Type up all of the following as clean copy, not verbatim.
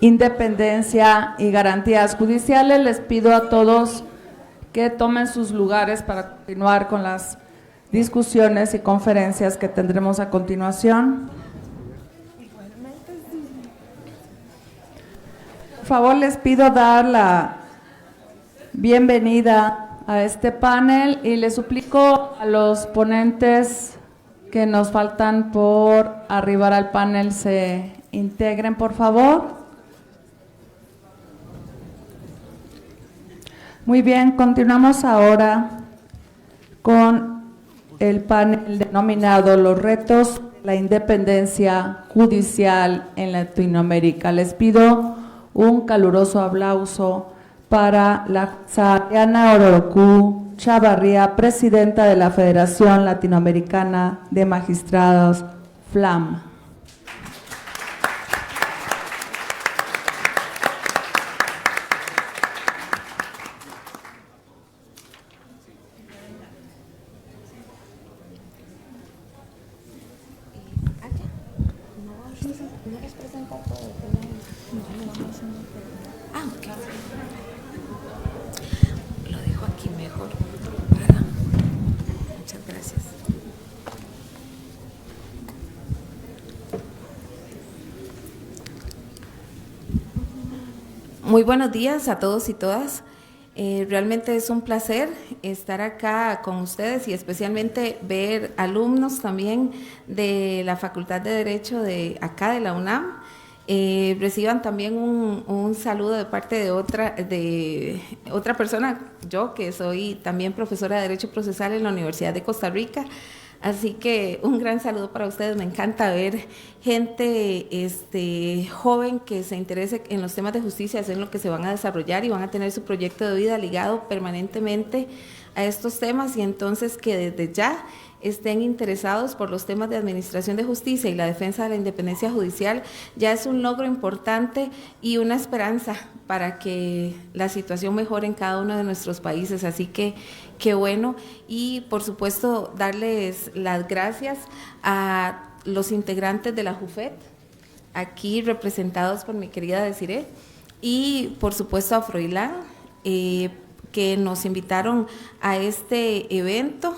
Independencia y Garantías Judiciales. Les pido a todos que tomen sus lugares para continuar con las discusiones y conferencias que tendremos a continuación. Por favor, les pido dar la bienvenida a este panel y les suplico a los ponentes que nos faltan por arribar al panel se integren, por favor. Muy bien, continuamos ahora con el panel denominado Los retos de la independencia judicial en Latinoamérica. Les pido un caluroso aplauso para la Diana Ororoku Chavarría, presidenta de la Federación Latinoamericana de Magistrados, FLAM. Muy buenos días a todos y todas. Realmente es un placer estar acá con ustedes y especialmente ver alumnos también de la Facultad de Derecho de acá de la UNAM. Reciban también un saludo de parte de otra persona, yo que soy también profesora de Derecho Procesal en la Universidad de Costa Rica. Así que un gran saludo para ustedes. Me encanta ver gente joven que se interese en los temas de justicia, es en lo que se van a desarrollar y van a tener su proyecto de vida ligado permanentemente a estos temas, y entonces que desde ya estén interesados por los temas de administración de justicia y la defensa de la independencia judicial, ya es un logro importante y una esperanza para que la situación mejore en cada uno de nuestros países. Así que qué bueno, y por supuesto darles las gracias a los integrantes de la JUFET, aquí representados por mi querida Desiree, y por supuesto a Froilán, que nos invitaron a este evento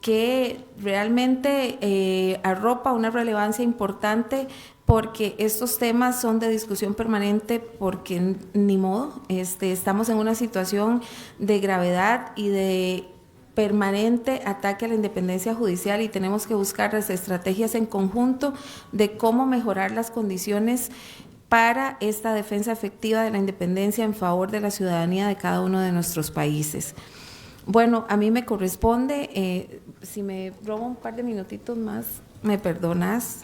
que realmente arropa una relevancia importante, porque estos temas son de discusión permanente, porque ni modo, estamos en una situación de gravedad y de permanente ataque a la independencia judicial, y tenemos que buscar las estrategias en conjunto de cómo mejorar las condiciones para esta defensa efectiva de la independencia en favor de la ciudadanía de cada uno de nuestros países. Bueno, a mí me corresponde, si me robo un par de minutitos más, me perdonas,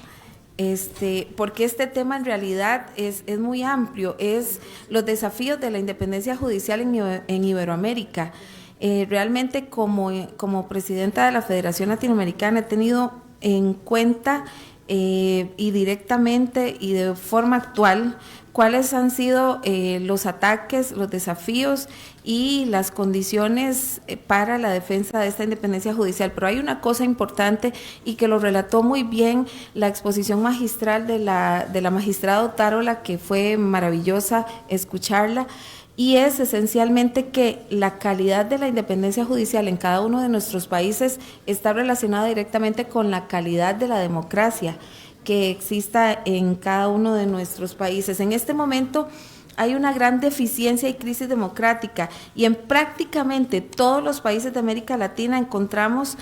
porque este tema en realidad es muy amplio, es los desafíos de la independencia judicial en Iberoamérica. Realmente como presidenta de la Federación Latinoamericana he tenido en cuenta y directamente y de forma actual cuáles han sido los ataques, los desafíos y las condiciones para la defensa de esta independencia judicial. Pero hay una cosa importante, y que lo relató muy bien la exposición magistral de la magistrada Otárola, que fue maravillosa escucharla, y es esencialmente que la calidad de la independencia judicial en cada uno de nuestros países está relacionada directamente con la calidad de la democracia que exista en cada uno de nuestros países. En este momento hay una gran deficiencia y crisis democrática, y en prácticamente todos los países de América Latina encontramos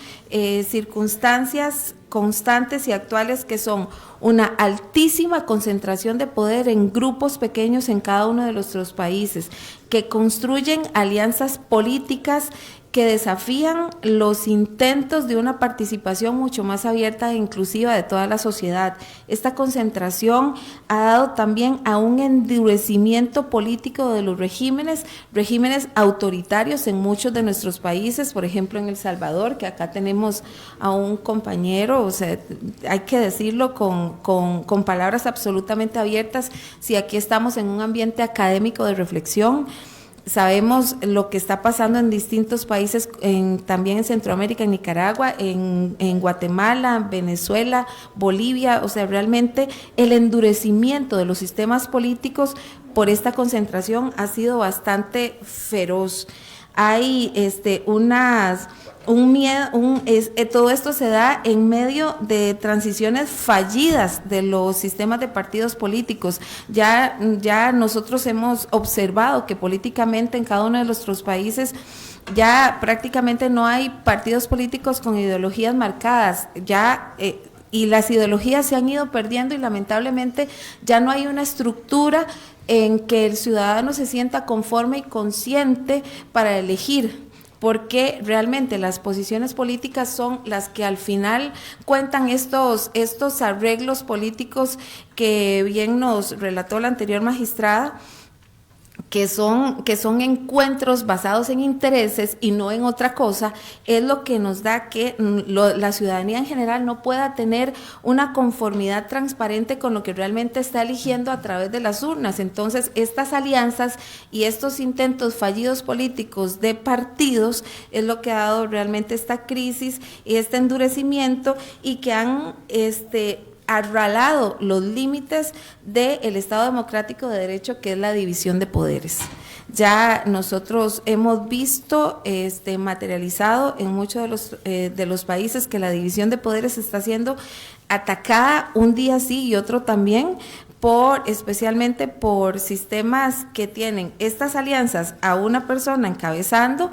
circunstancias constantes y actuales que son una altísima concentración de poder en grupos pequeños en cada uno de nuestros países, que construyen alianzas políticas que desafían los intentos de una participación mucho más abierta e inclusiva de toda la sociedad. Esta concentración ha dado también a un endurecimiento político de los regímenes autoritarios en muchos de nuestros países, por ejemplo en El Salvador, que acá tenemos a un compañero, o sea, hay que decirlo con palabras absolutamente abiertas, si aquí estamos en un ambiente académico de reflexión. sabemos lo que está pasando en distintos países, también en Centroamérica, en Nicaragua, en Guatemala, Venezuela, Bolivia. O sea, realmente el endurecimiento de los sistemas políticos por esta concentración ha sido bastante feroz. Hay un miedo, todo esto se da en medio de transiciones fallidas de los sistemas de partidos políticos. Ya nosotros hemos observado que políticamente en cada uno de nuestros países ya prácticamente no hay partidos políticos con ideologías marcadas, y las ideologías se han ido perdiendo y lamentablemente ya no hay una estructura en que el ciudadano se sienta conforme y consciente para elegir, porque realmente las posiciones políticas son las que al final cuentan estos arreglos políticos que bien nos relató la anterior magistrada, que son encuentros basados en intereses y no en otra cosa, es lo que nos da que la ciudadanía en general no pueda tener una conformidad transparente con lo que realmente está eligiendo a través de las urnas. Entonces, estas alianzas y estos intentos fallidos políticos de partidos es lo que ha dado realmente esta crisis y este endurecimiento, y que han arralado los límites del Estado democrático de derecho, que es la división de poderes. Ya nosotros hemos visto materializado en muchos de los países que la división de poderes está siendo atacada un día sí y otro también, especialmente por sistemas que tienen estas alianzas a una persona encabezando,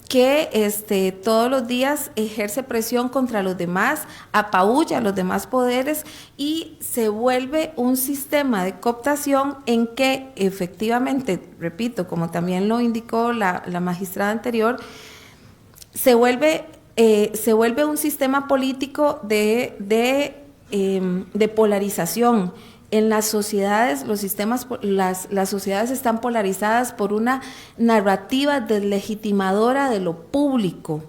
que todos los días ejerce presión contra los demás, apabulla a los demás poderes y se vuelve un sistema de cooptación en que efectivamente, repito, como también lo indicó la magistrada anterior, se vuelve un sistema político de polarización. En las sociedades, las sociedades están polarizadas por una narrativa deslegitimadora de lo público.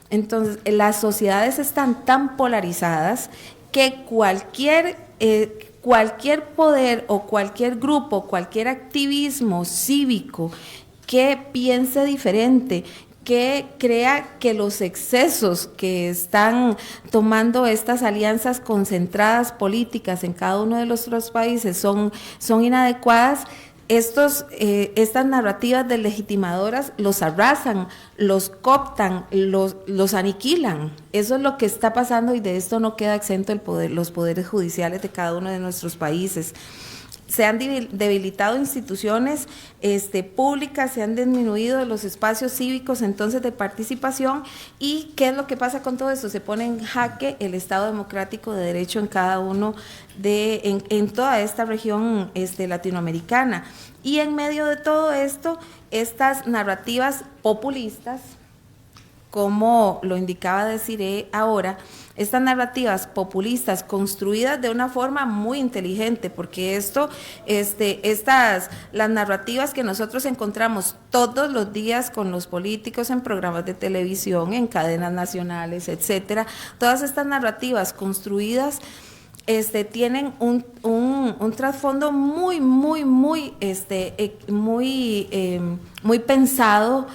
Entonces, las sociedades están tan polarizadas que cualquier poder o cualquier grupo, cualquier activismo cívico que piense diferente, que crea que los excesos que están tomando estas alianzas concentradas políticas en cada uno de nuestros países son inadecuadas, estas narrativas deslegitimadoras los arrasan, los cooptan, los aniquilan. Eso es lo que está pasando, y de esto no queda exento los poderes judiciales de cada uno de nuestros países. Se han debilitado instituciones públicas, se han disminuido los espacios cívicos entonces de participación. ¿Y qué es lo que pasa con todo esto? Se pone en jaque el Estado democrático de derecho en cada uno en toda esta región latinoamericana. Y en medio de todo esto, estas narrativas populistas, como lo indicaba Desiree ahora, estas narrativas populistas construidas de una forma muy inteligente, porque las narrativas que nosotros encontramos todos los días con los políticos en programas de televisión, en cadenas nacionales, etcétera, todas estas narrativas construidas tienen un trasfondo muy pensado,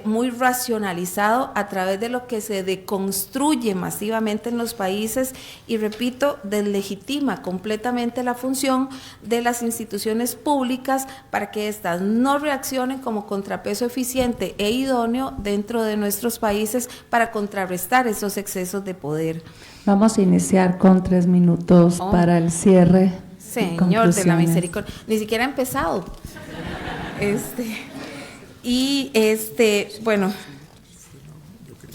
muy racionalizado a través de lo que se deconstruye masivamente en los países y, repito, deslegitima completamente la función de las instituciones públicas para que éstas no reaccionen como contrapeso eficiente e idóneo dentro de nuestros países para contrarrestar esos excesos de poder. Vamos a iniciar con 3 minutos para el cierre. Señor de la misericordia, ni siquiera ha empezado. Bueno,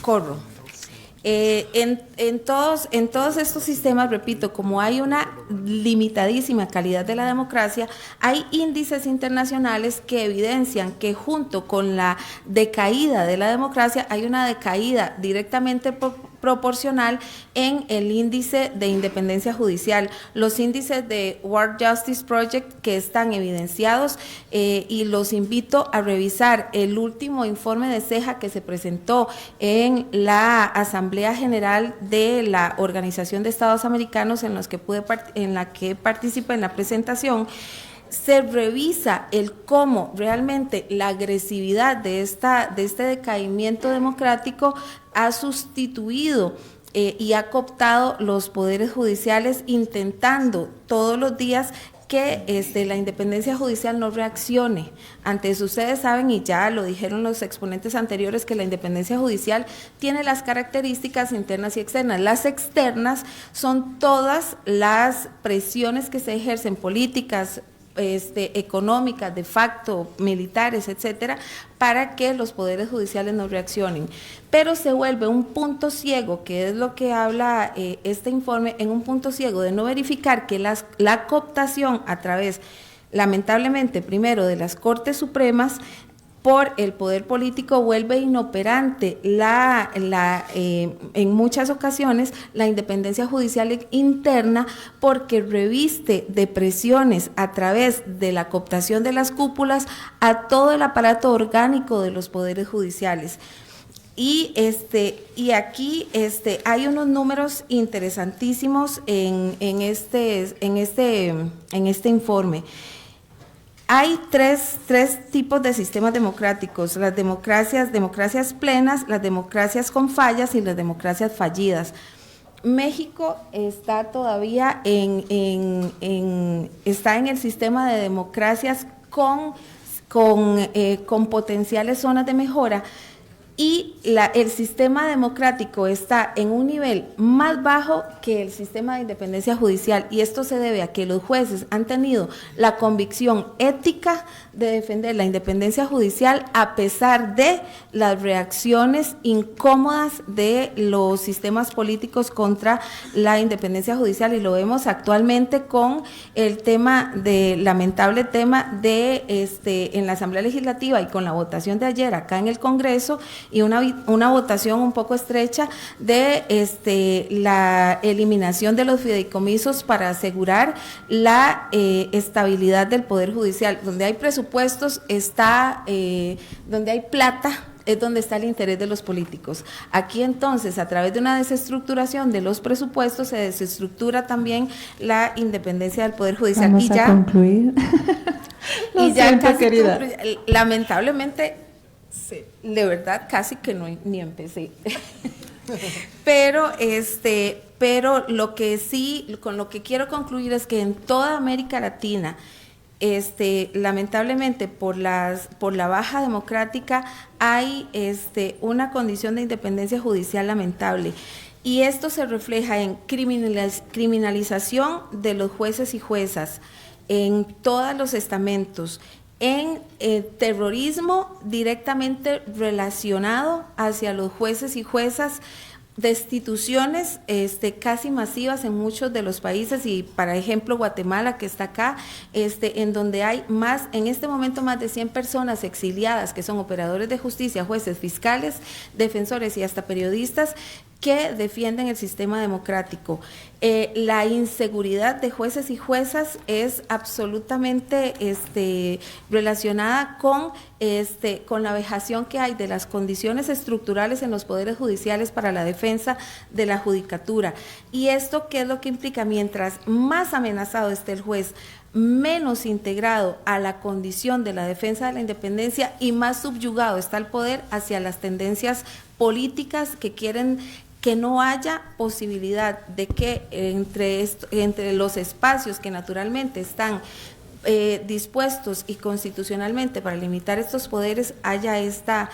corro. En todos estos sistemas, repito, como hay una limitadísima calidad de la democracia, hay índices internacionales que evidencian que junto con la decaída de la democracia hay una decaída directamente proporcional en el índice de independencia judicial. Los índices de World Justice Project que están evidenciados, y los invito a revisar el último informe de ceja que se presentó en la Asamblea General de la Organización de Estados Americanos, en la que participé en la presentación. se revisa el cómo realmente la agresividad de este decaimiento democrático ha sustituido y ha cooptado los poderes judiciales, intentando todos los días que la independencia judicial no reaccione ante eso. Ustedes saben, y ya lo dijeron los exponentes anteriores, que la independencia judicial tiene las características internas y externas. Las externas son todas las presiones que se ejercen, políticas, económicas, de facto, militares, etcétera, para que los poderes judiciales no reaccionen. Pero se vuelve un punto ciego, que es lo que habla este informe, en un punto ciego de no verificar que la cooptación a través, lamentablemente, primero de las Cortes Supremas, por el poder político, vuelve inoperante en muchas ocasiones la independencia judicial interna, porque reviste de presiones a través de la cooptación de las cúpulas a todo el aparato orgánico de los poderes judiciales. Y aquí hay unos números interesantísimos en este informe. Hay tres tipos de sistemas democráticos: las democracias plenas, las democracias con fallas y las democracias fallidas. México está todavía está en el sistema de democracias con potenciales zonas de mejora, y el sistema democrático está en un nivel más bajo que el sistema de independencia judicial, y esto se debe a que los jueces han tenido la convicción ética de defender la independencia judicial a pesar de las reacciones incómodas de los sistemas políticos contra la independencia judicial, y lo vemos actualmente con el lamentable tema en la Asamblea Legislativa, y con la votación de ayer acá en el Congreso, y una votación un poco estrecha de la eliminación de los fideicomisos para asegurar la estabilidad del Poder Judicial. Donde hay presupuestos donde hay plata, es donde está el interés de los políticos. Aquí entonces, a través de una desestructuración de los presupuestos, se desestructura también la independencia del Poder Judicial. Vamos a concluir. Y ya casi, querida. Lamentablemente, sí, de verdad casi que ni empecé. Pero lo que sí, con lo que quiero concluir, es que en toda América Latina, lamentablemente por la baja democrática, hay una condición de independencia judicial lamentable, y esto se refleja en criminalización de los jueces y juezas en todos los estamentos, en terrorismo directamente relacionado hacia los jueces y juezas, destituciones casi masivas en muchos de los países, y para ejemplo Guatemala, que está acá, en donde hay en este momento más de 100 personas exiliadas, que son operadores de justicia, jueces, fiscales, defensores y hasta periodistas, que defienden el sistema democrático. La inseguridad de jueces y juezas es absolutamente relacionada con la vejación que hay de las condiciones estructurales en los poderes judiciales para la defensa de la judicatura. ¿Y esto qué es lo que implica? Mientras más amenazado esté el juez, menos integrado a la condición de la defensa de la independencia, y más subyugado está el poder hacia las tendencias políticas que quieren que no haya posibilidad de que entre los espacios que naturalmente están dispuestos y constitucionalmente para limitar estos poderes, haya esta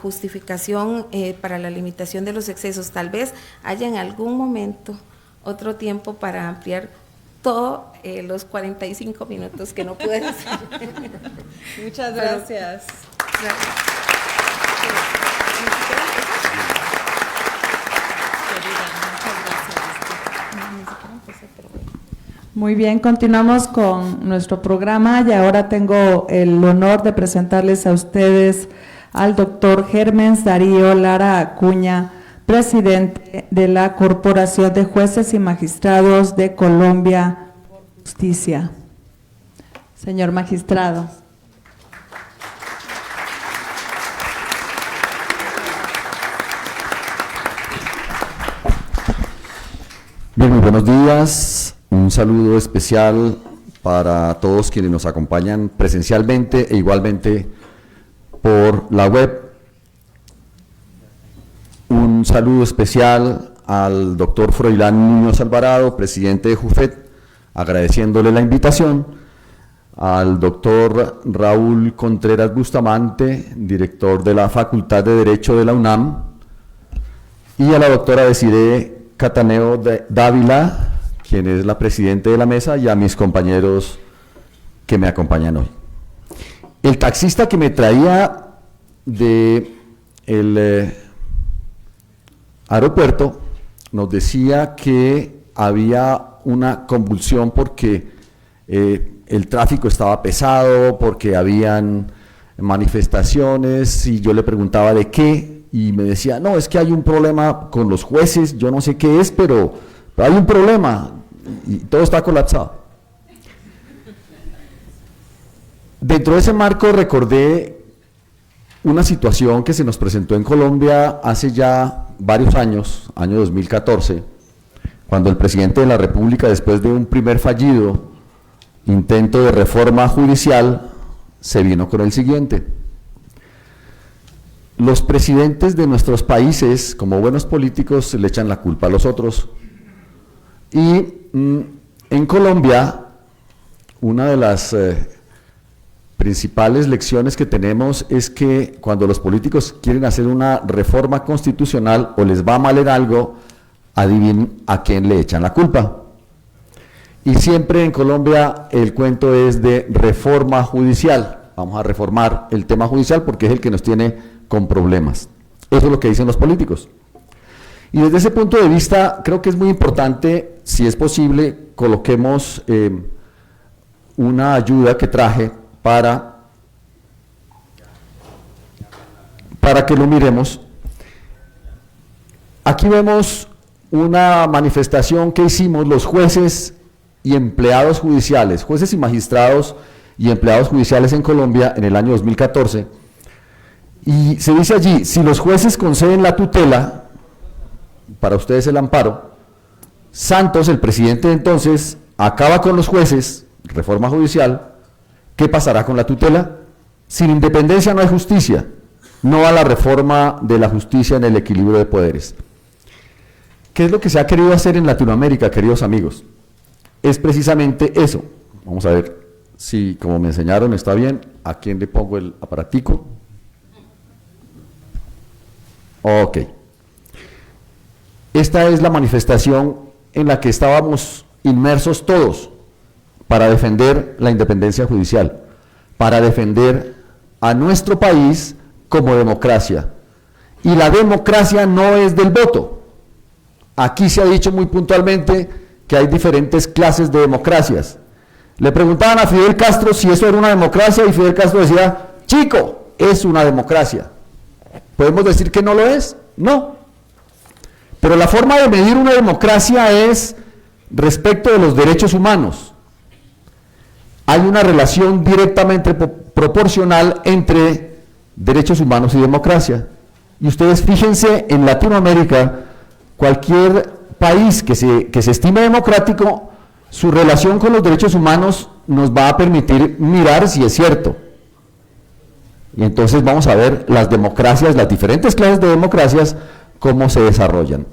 justificación para la limitación de los excesos. Tal vez haya en algún momento otro tiempo para ampliar todos los 45 minutos que no pude decir. Muchas gracias. Muy bien, continuamos con nuestro programa, y ahora tengo el honor de presentarles a ustedes al doctor Hermens Darío Lara Acuña, presidente de la Corporación de Jueces y Magistrados de Colombia por Justicia. Señor magistrado. Bien, muy buenos días. Un saludo especial para todos quienes nos acompañan presencialmente e igualmente por la web. Un saludo especial al doctor Froilán Muñoz Alvarado, presidente de JUFET, agradeciéndole la invitación, al doctor Raúl Contreras Bustamante, director de la Facultad de Derecho de la UNAM, y a la doctora Desiree Cataneo Dávila, quien es la presidenta de la mesa, y a mis compañeros que me acompañan hoy. El taxista que me traía de el aeropuerto nos decía que había una convulsión porque el tráfico estaba pesado, porque habían manifestaciones, y yo le preguntaba de qué, y me decía, no, es que hay un problema con los jueces, yo no sé qué es, pero hay un problema, y todo está colapsado. Dentro de ese marco recordé una situación que se nos presentó en Colombia hace ya varios años, año 2014, cuando el presidente de la República, después de un primer fallido intento de reforma judicial, se vino con el siguiente. Los presidentes de nuestros países, como buenos políticos, le echan la culpa a los otros. Y en Colombia, una de las principales lecciones que tenemos es que cuando los políticos quieren hacer una reforma constitucional o les va mal en algo, adivinen a quién le echan la culpa. Y siempre en Colombia el cuento es de reforma judicial. Vamos a reformar el tema judicial porque es el que nos tiene con problemas. Eso es lo que dicen los políticos. Y desde ese punto de vista creo que es muy importante, si es posible, coloquemos una ayuda que traje para que lo miremos. Aquí vemos una manifestación que hicimos los jueces y empleados judiciales, jueces y magistrados y empleados judiciales en Colombia en el año 2014, y se dice allí, si los jueces conceden la tutela, para ustedes el amparo, Santos, el presidente de entonces, acaba con los jueces, reforma judicial. ¿Qué pasará con la tutela? Sin independencia no hay justicia, no a la reforma de la justicia en el equilibrio de poderes. ¿Qué es lo que se ha querido hacer en Latinoamérica, queridos amigos? Es precisamente eso. Vamos a ver si, como me enseñaron, está bien. ¿A quién le pongo el aparatico? Ok. Esta es la manifestación en la que estábamos inmersos todos para defender la independencia judicial, para defender a nuestro país como democracia. Y la democracia no es del voto. Aquí se ha dicho muy puntualmente que hay diferentes clases de democracias. Le preguntaban a Fidel Castro si eso era una democracia y Fidel Castro decía, chico, es una democracia. ¿Podemos decir que no lo es? No. Pero la forma de medir una democracia es respecto de los derechos humanos. Hay una relación directamente proporcional entre derechos humanos y democracia. Y ustedes fíjense, en Latinoamérica, cualquier país que se estime democrático, su relación con los derechos humanos nos va a permitir mirar si es cierto. Y entonces vamos a ver las democracias, las diferentes clases de democracias, cómo se desarrollan.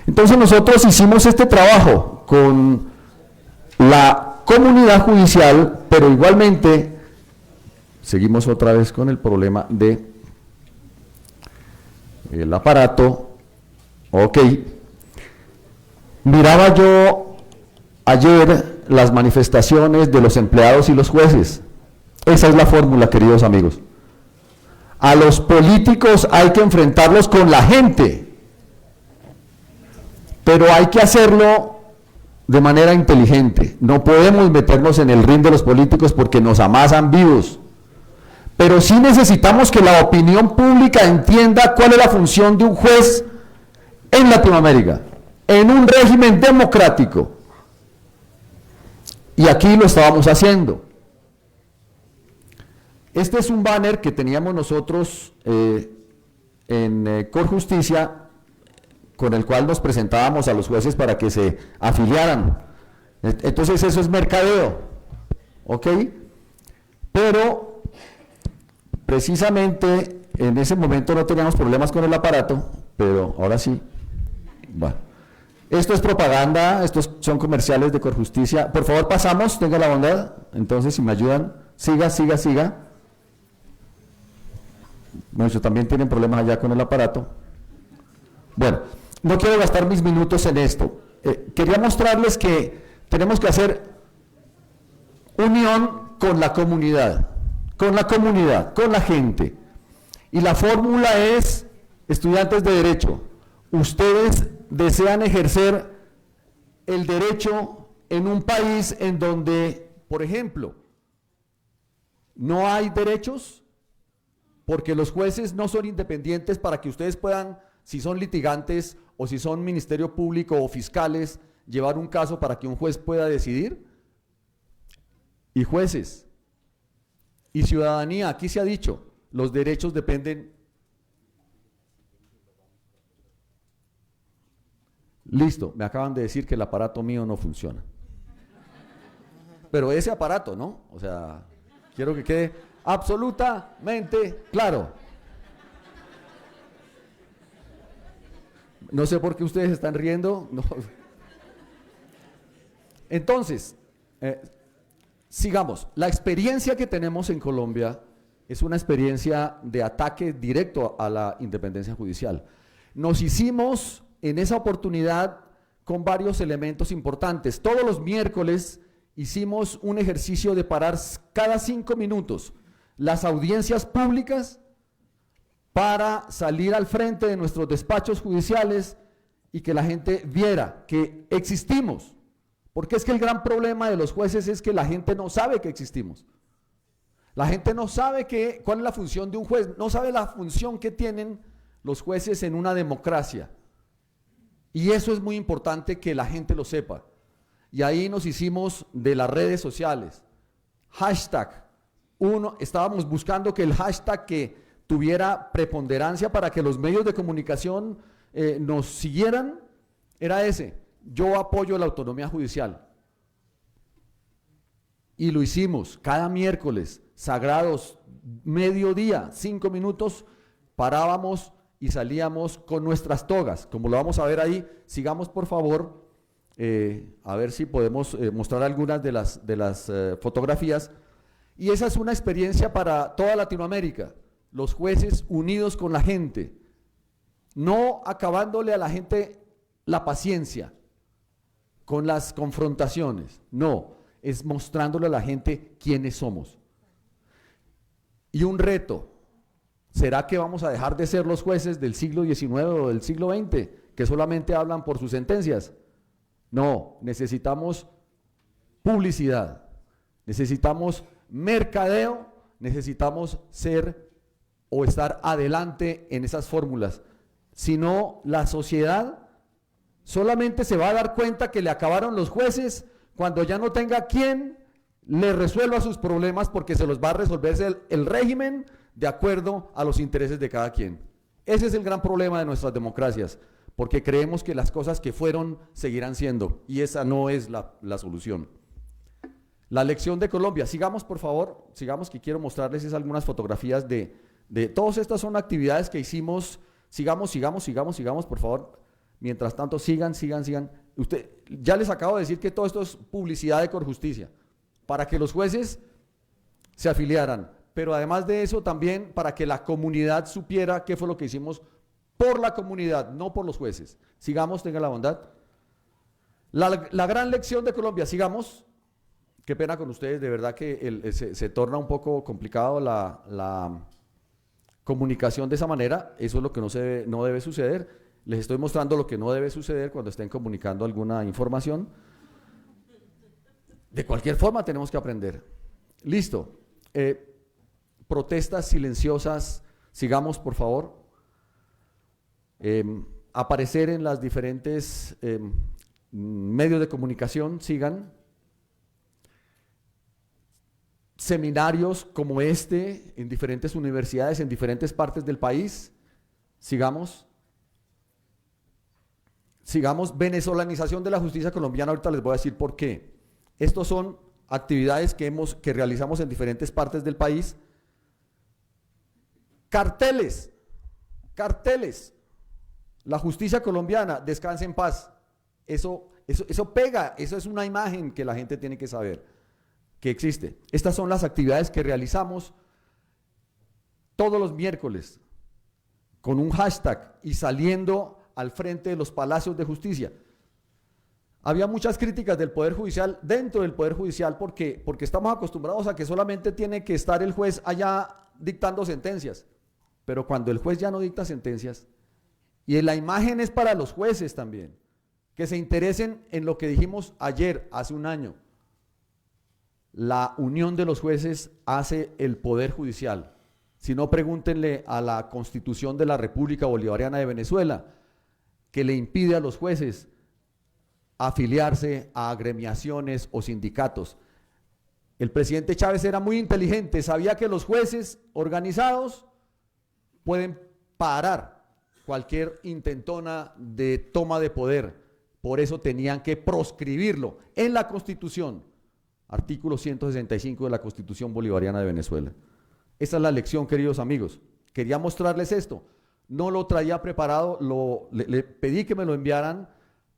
Entonces nosotros hicimos este trabajo con la comunidad judicial, pero igualmente seguimos otra vez con el problema de el aparato. Ok. Miraba yo ayer las manifestaciones de los empleados y los jueces. Esa es la fórmula, queridos amigos. A los políticos hay que enfrentarlos con la gente, pero hay que hacerlo de manera inteligente. No podemos meternos en el ring de los políticos porque nos amasan vivos, pero sí necesitamos que la opinión pública entienda cuál es la función de un juez en Latinoamérica, en un régimen democrático. Y aquí lo estábamos haciendo. Este es un banner que teníamos nosotros en Corjusticia, con el cual nos presentábamos a los jueces para que se afiliaran. Entonces eso es mercadeo. ¿ok? Pero precisamente en ese momento no teníamos problemas con el aparato, pero ahora sí. Bueno, esto es propaganda, estos son comerciales de Corjusticia. Por favor, pasamos, tenga la bondad. Entonces, si me ayudan, siga. Bueno, también tienen problemas allá con el aparato. Bueno, no quiero gastar mis minutos en esto. Quería mostrarles que tenemos que hacer unión con la comunidad, con la gente. Y la fórmula es, estudiantes de Derecho, ustedes desean ejercer el derecho en un país en donde, por ejemplo, no hay derechos, porque los jueces no son independientes para que ustedes puedan, si son litigantes o si son ministerio público o fiscales, llevar un caso para que un juez pueda decidir. Y jueces y ciudadanía, aquí se ha dicho, los derechos dependen. Listo, me acaban de decir que el aparato mío no funciona. Pero ese aparato, ¿no? O sea, quiero que quede absolutamente claro. No sé por qué ustedes están riendo. No. Entonces, sigamos. La experiencia que tenemos en Colombia es una experiencia de ataque directo a la independencia judicial. Nos hicimos en esa oportunidad con varios elementos importantes. Todos los miércoles hicimos un ejercicio de parar cada 5 minutos las audiencias públicas para salir al frente de nuestros despachos judiciales y que la gente viera que existimos. Porque es que el gran problema de los jueces es que la gente no sabe que existimos. La gente no sabe cuál es la función de un juez, no sabe la función que tienen los jueces en una democracia. Y eso es muy importante que la gente lo sepa. Y ahí nos hicimos de las redes sociales. Hashtag. Estábamos buscando que el hashtag que tuviera preponderancia para que los medios de comunicación nos siguieran, era ese: yo apoyo la autonomía judicial. Y lo hicimos cada miércoles, sagrados, mediodía, 5 minutos, parábamos y salíamos con nuestras togas, como lo vamos a ver ahí. Sigamos por favor, a ver si podemos mostrar algunas de las fotografías. Y esa es una experiencia para toda Latinoamérica, los jueces unidos con la gente, no acabándole a la gente la paciencia con las confrontaciones, no, es mostrándole a la gente quiénes somos. Y un reto: ¿será que vamos a dejar de ser los jueces del siglo XIX o del siglo XX, que solamente hablan por sus sentencias? No, necesitamos publicidad, necesitamos mercadeo, necesitamos ser o estar adelante en esas fórmulas. Si no, la sociedad solamente se va a dar cuenta que le acabaron los jueces cuando ya no tenga quien le resuelva sus problemas, porque se los va a resolver el régimen de acuerdo a los intereses de cada quien. Ese es el gran problema de nuestras democracias, porque creemos que las cosas que fueron seguirán siendo, y esa no es la solución. La lección de Colombia, sigamos por favor, sigamos, que quiero mostrarles algunas fotografías de todas estas son actividades que hicimos. Sigamos por favor. Mientras tanto, sigan. Ya les acabo de decir que todo esto es publicidad de Corjusticia, para que los jueces se afiliaran, pero además de eso también para que la comunidad supiera qué fue lo que hicimos por la comunidad, no por los jueces. Sigamos, tenga la bondad. La gran lección de Colombia, sigamos. Qué pena con ustedes, de verdad que se torna un poco complicado la comunicación de esa manera. Eso es lo que no debe suceder. Les estoy mostrando lo que no debe suceder cuando estén comunicando alguna información. De cualquier forma tenemos que aprender. Listo. Protestas silenciosas, sigamos por favor. Aparecer en las diferentes medios de comunicación, sigan. Seminarios como este en diferentes universidades, en diferentes partes del país, sigamos. Venezolanización de la justicia colombiana, ahorita les voy a decir por qué. Estos son actividades que realizamos en diferentes partes del país. Carteles, la justicia colombiana, descanse en paz. Eso pega, eso es una imagen que la gente tiene que saber que existe. Estas son las actividades que realizamos todos los miércoles con un hashtag y saliendo al frente de los palacios de justicia. Había muchas críticas del Poder Judicial, dentro del Poder Judicial, porque estamos acostumbrados a que solamente tiene que estar el juez allá dictando sentencias, pero cuando el juez ya no dicta sentencias, y la imagen es para los jueces también, que se interesen en lo que dijimos ayer, hace un año, la unión de los jueces hace el Poder Judicial. Si no, pregúntenle a la Constitución de la República Bolivariana de Venezuela, que le impide a los jueces afiliarse a agremiaciones o sindicatos. El presidente Chávez era muy inteligente, sabía que los jueces organizados pueden parar cualquier intentona de toma de poder, por eso tenían que proscribirlo en la Constitución, artículo 165 de la Constitución Bolivariana de Venezuela. Esa es la lección, queridos amigos. Quería mostrarles esto, no lo traía preparado, le pedí que me lo enviaran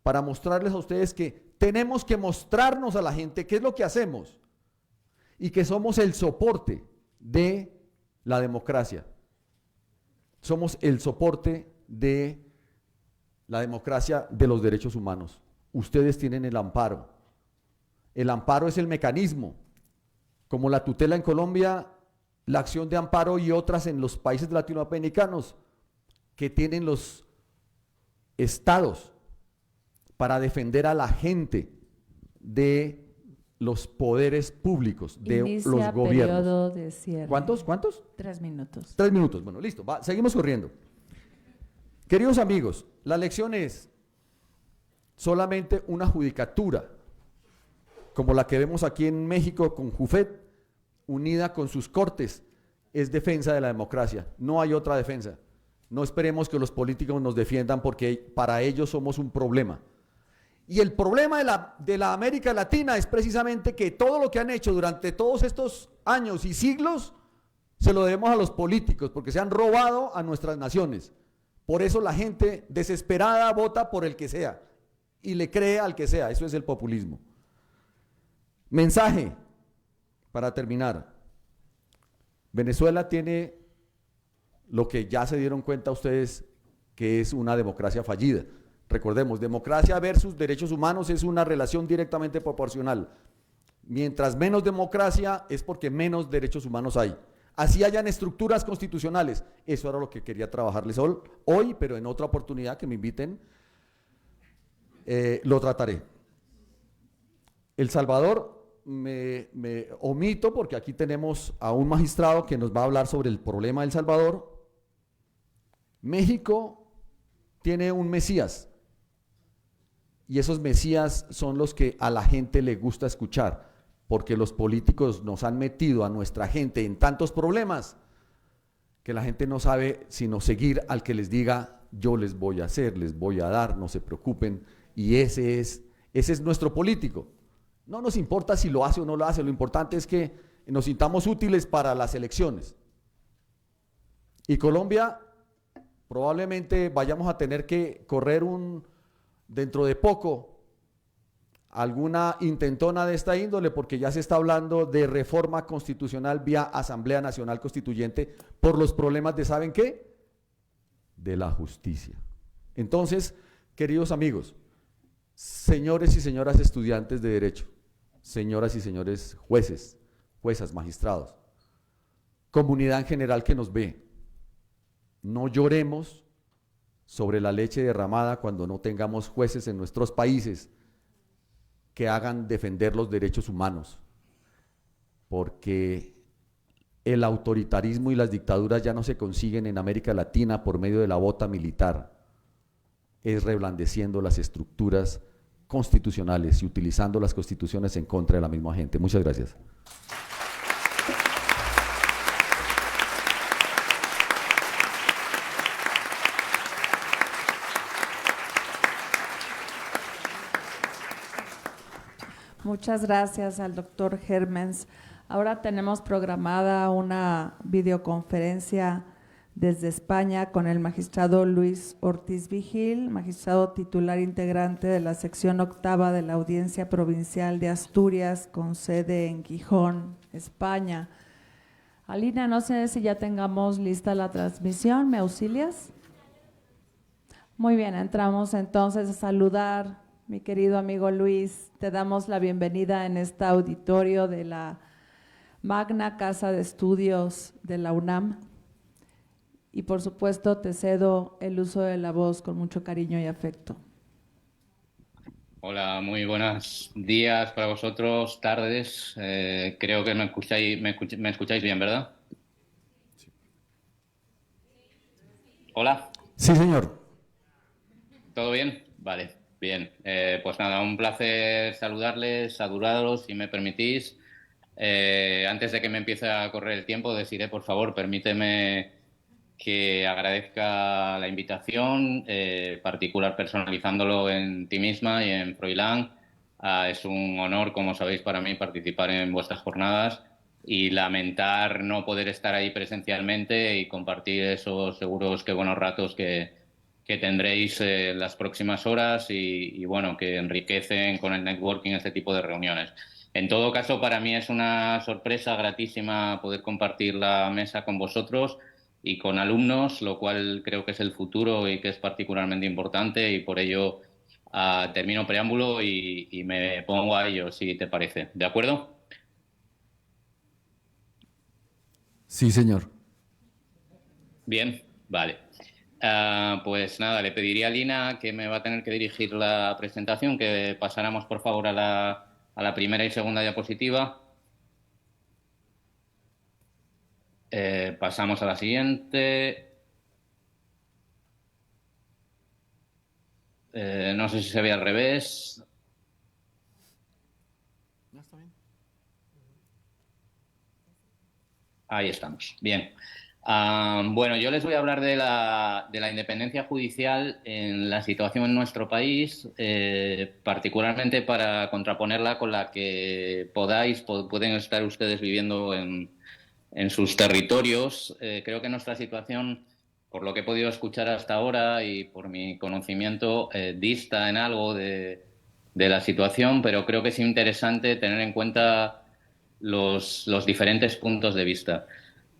para mostrarles a ustedes que tenemos que mostrarnos a la gente qué es lo que hacemos y que somos el soporte de la democracia. Somos el soporte de la democracia, de los derechos humanos. Ustedes tienen el amparo. El amparo es el mecanismo, como la tutela en Colombia, la acción de amparo y otras en los países latinoamericanos que tienen los estados para defender a la gente de los poderes públicos, de Inicia los gobiernos. periodo de cierre. ¿Cuántos? 3 minutos. 3 minutos, bueno, listo, seguimos corriendo. Queridos amigos, la lección es solamente una judicatura, como la que vemos aquí en México con Jufet, unida con sus cortes, es defensa de la democracia, no hay otra defensa. No esperemos que los políticos nos defiendan porque para ellos somos un problema. Y el problema de la América Latina es precisamente que todo lo que han hecho durante todos estos años y siglos se lo debemos a los políticos porque se han robado a nuestras naciones. Por eso la gente desesperada vota por el que sea y le cree al que sea. Eso es el populismo. Mensaje para terminar. Venezuela tiene lo que ya se dieron cuenta ustedes que es una democracia fallida. Recordemos, democracia versus derechos humanos es una relación directamente proporcional. Mientras menos democracia es porque menos derechos humanos hay. Así hayan estructuras constitucionales. Eso era lo que quería trabajarles hoy, pero en otra oportunidad que me inviten, lo trataré. El Salvador me omito porque aquí tenemos a un magistrado que nos va a hablar sobre el problema del Salvador. México tiene un Mesías y esos Mesías son los que a la gente le gusta escuchar, porque los políticos nos han metido a nuestra gente en tantos problemas que la gente no sabe sino seguir al que les diga yo les voy a hacer, les voy a dar, no se preocupen, y ese es nuestro político. No nos importa si lo hace o no lo hace, lo importante es que nos sintamos útiles para las elecciones. Y Colombia, probablemente vayamos a tener que correr dentro de poco alguna intentona de esta índole, porque ya se está hablando de reforma constitucional vía Asamblea Nacional Constituyente por los problemas de, ¿saben qué? De la justicia. Entonces, queridos amigos, señores y señoras estudiantes de Derecho, señoras y señores jueces, juezas, magistrados, comunidad en general que nos ve, no lloremos sobre la leche derramada cuando no tengamos jueces en nuestros países que hagan defender los derechos humanos, porque el autoritarismo y las dictaduras ya no se consiguen en América Latina por medio de la bota militar, es reblandeciendo las estructuras constitucionales y utilizando las constituciones en contra de la misma gente. Muchas gracias. Muchas gracias al doctor Hermens. Ahora tenemos programada una videoconferencia desde España con el magistrado Luis Ortiz Vigil, magistrado titular integrante de la sección octava de la Audiencia Provincial de Asturias, con sede en Gijón, España. Alina, no sé si ya tengamos lista la transmisión, ¿me auxilias? Muy bien, entramos entonces a saludar, mi querido amigo Luis. Te damos la bienvenida en este auditorio de la Magna Casa de Estudios de la UNAM. Y por supuesto te cedo el uso de la voz con mucho cariño y afecto. Hola, muy buenos días para vosotros, tardes. Creo que me escucháis bien, ¿verdad? Hola. Sí, señor. ¿Todo bien? Vale, bien. Pues nada, un placer saludaros, si me permitís. Antes de que me empiece a correr el tiempo, Desiree, por favor, permíteme que agradezca la invitación, particular personalizándolo en ti misma y en Froilán. Es un honor, como sabéis, para mí participar en vuestras jornadas y lamentar no poder estar ahí presencialmente y compartir esos seguros que buenos ratos que tendréis las próximas horas y bueno, que enriquecen con el networking este tipo de reuniones. En todo caso, para mí es una sorpresa gratísima poder compartir la mesa con vosotros y con alumnos, lo cual creo que es el futuro y que es particularmente importante, y por ello termino preámbulo y me pongo a ello, si te parece. ¿De acuerdo? Sí, señor. Bien, vale. Pues nada, le pediría a Lina, que me va a tener que dirigir la presentación, que pasáramos por favor a la primera y segunda diapositiva. Pasamos a la siguiente. No sé si se ve al revés. ¿Ya está bien? Ahí estamos. Bien. Bueno, yo les voy a hablar de la independencia judicial en la situación en nuestro país, particularmente para contraponerla con la que pueden estar ustedes viviendo en sus territorios. Creo que nuestra situación, por lo que he podido escuchar hasta ahora y por mi conocimiento, dista en algo de la situación, pero creo que es interesante tener en cuenta los diferentes puntos de vista.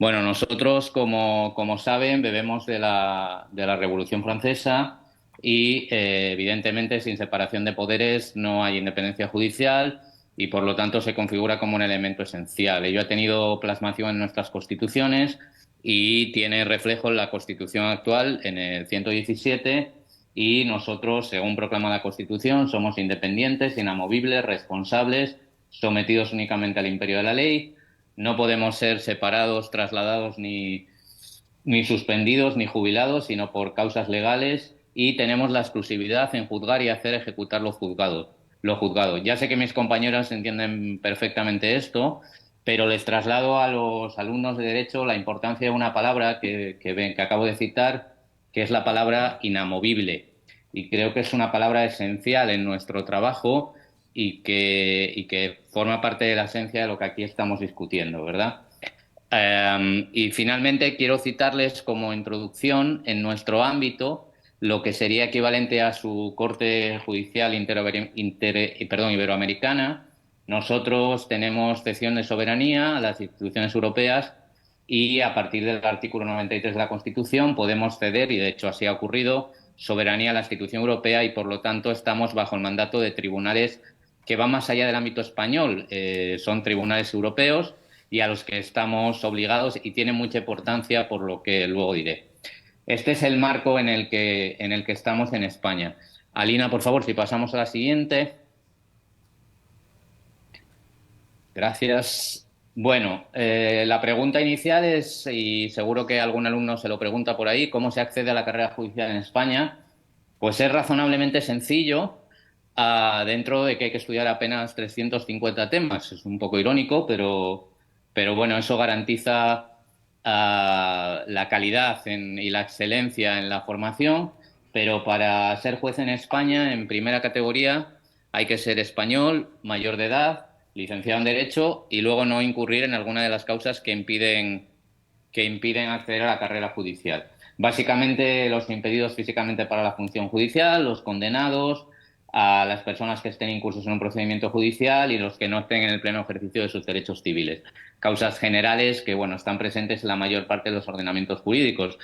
Bueno, nosotros, como saben, bebemos de la Revolución Francesa y, evidentemente, sin separación de poderes no hay independencia judicial y, por lo tanto, se configura como un elemento esencial. Ello ha tenido plasmación en nuestras constituciones y tiene reflejo en la Constitución actual, en el 117, y nosotros, según proclama la Constitución, somos independientes, inamovibles, responsables, sometidos únicamente al imperio de la ley. No podemos ser separados, trasladados, ni suspendidos, ni jubilados, sino por causas legales, y tenemos la exclusividad en juzgar y hacer ejecutar lo juzgado. Ya sé que mis compañeras entienden perfectamente esto, pero les traslado a los alumnos de Derecho la importancia de una palabra que acabo de citar, que es la palabra inamovible. Y creo que es una palabra esencial en nuestro trabajo y que forma parte de la esencia de lo que aquí estamos discutiendo, ¿verdad? Y finalmente quiero citarles como introducción en nuestro ámbito lo que sería equivalente a su Corte Judicial Iberoamericana. Nosotros tenemos cesión de soberanía a las instituciones europeas y, a partir del artículo 93 de la Constitución, podemos ceder, y de hecho así ha ocurrido, soberanía a la institución europea, y por lo tanto estamos bajo el mandato de tribunales que van más allá del ámbito español. Son tribunales europeos y a los que estamos obligados, y tienen mucha importancia por lo que luego diré. Este es el marco en el que estamos en España. Alina, por favor, si pasamos a la siguiente. Gracias. Bueno, la pregunta inicial es, y seguro que algún alumno se lo pregunta por ahí, ¿cómo se accede a la carrera judicial en España? Pues es razonablemente sencillo, dentro de que hay que estudiar apenas 350 temas. Es un poco irónico, pero bueno, eso garantiza la calidad y la excelencia en la formación. Pero para ser juez en España, en primera categoría, Hay que ser español, mayor de edad, licenciado en Derecho y luego no incurrir en alguna de las causas que impiden acceder a la carrera judicial. Básicamente, los impedidos físicamente para la función judicial, los condenados, a las personas que estén incursos en un procedimiento judicial y los que no estén en el pleno ejercicio de sus derechos civiles. Causas generales que, bueno, están presentes en la mayor parte de los ordenamientos jurídicos.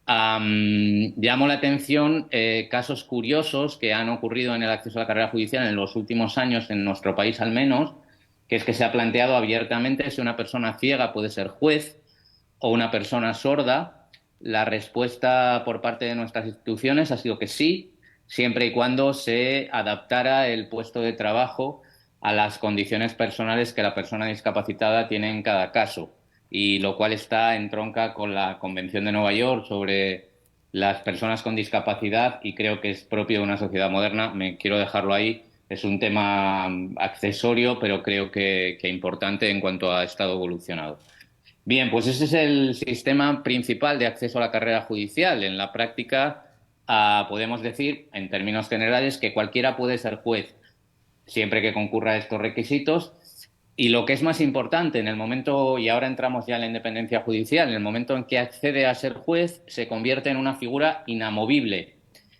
Llamo la atención casos curiosos que han ocurrido en el acceso a la carrera judicial en los últimos años, en nuestro país al menos, que es que se ha planteado abiertamente si una persona ciega puede ser juez o una persona sorda. La respuesta por parte de nuestras instituciones ha sido que sí, siempre y cuando se adaptara el puesto de trabajo a las condiciones personales que la persona discapacitada tiene en cada caso, y lo cual está en tronca con la Convención de Nueva York sobre las personas con discapacidad y creo que es propio de una sociedad moderna. Me quiero dejarlo ahí. Es un tema accesorio, pero creo que importante en cuanto a estado evolucionado. Bien, pues ese es el sistema principal de acceso a la carrera judicial. En la práctica, podemos decir, en términos generales, que cualquiera puede ser juez, siempre que concurra a estos requisitos. Y lo que es más importante, en el momento, y ahora entramos ya en la independencia judicial, en el momento en que accede a ser juez, se convierte en una figura inamovible.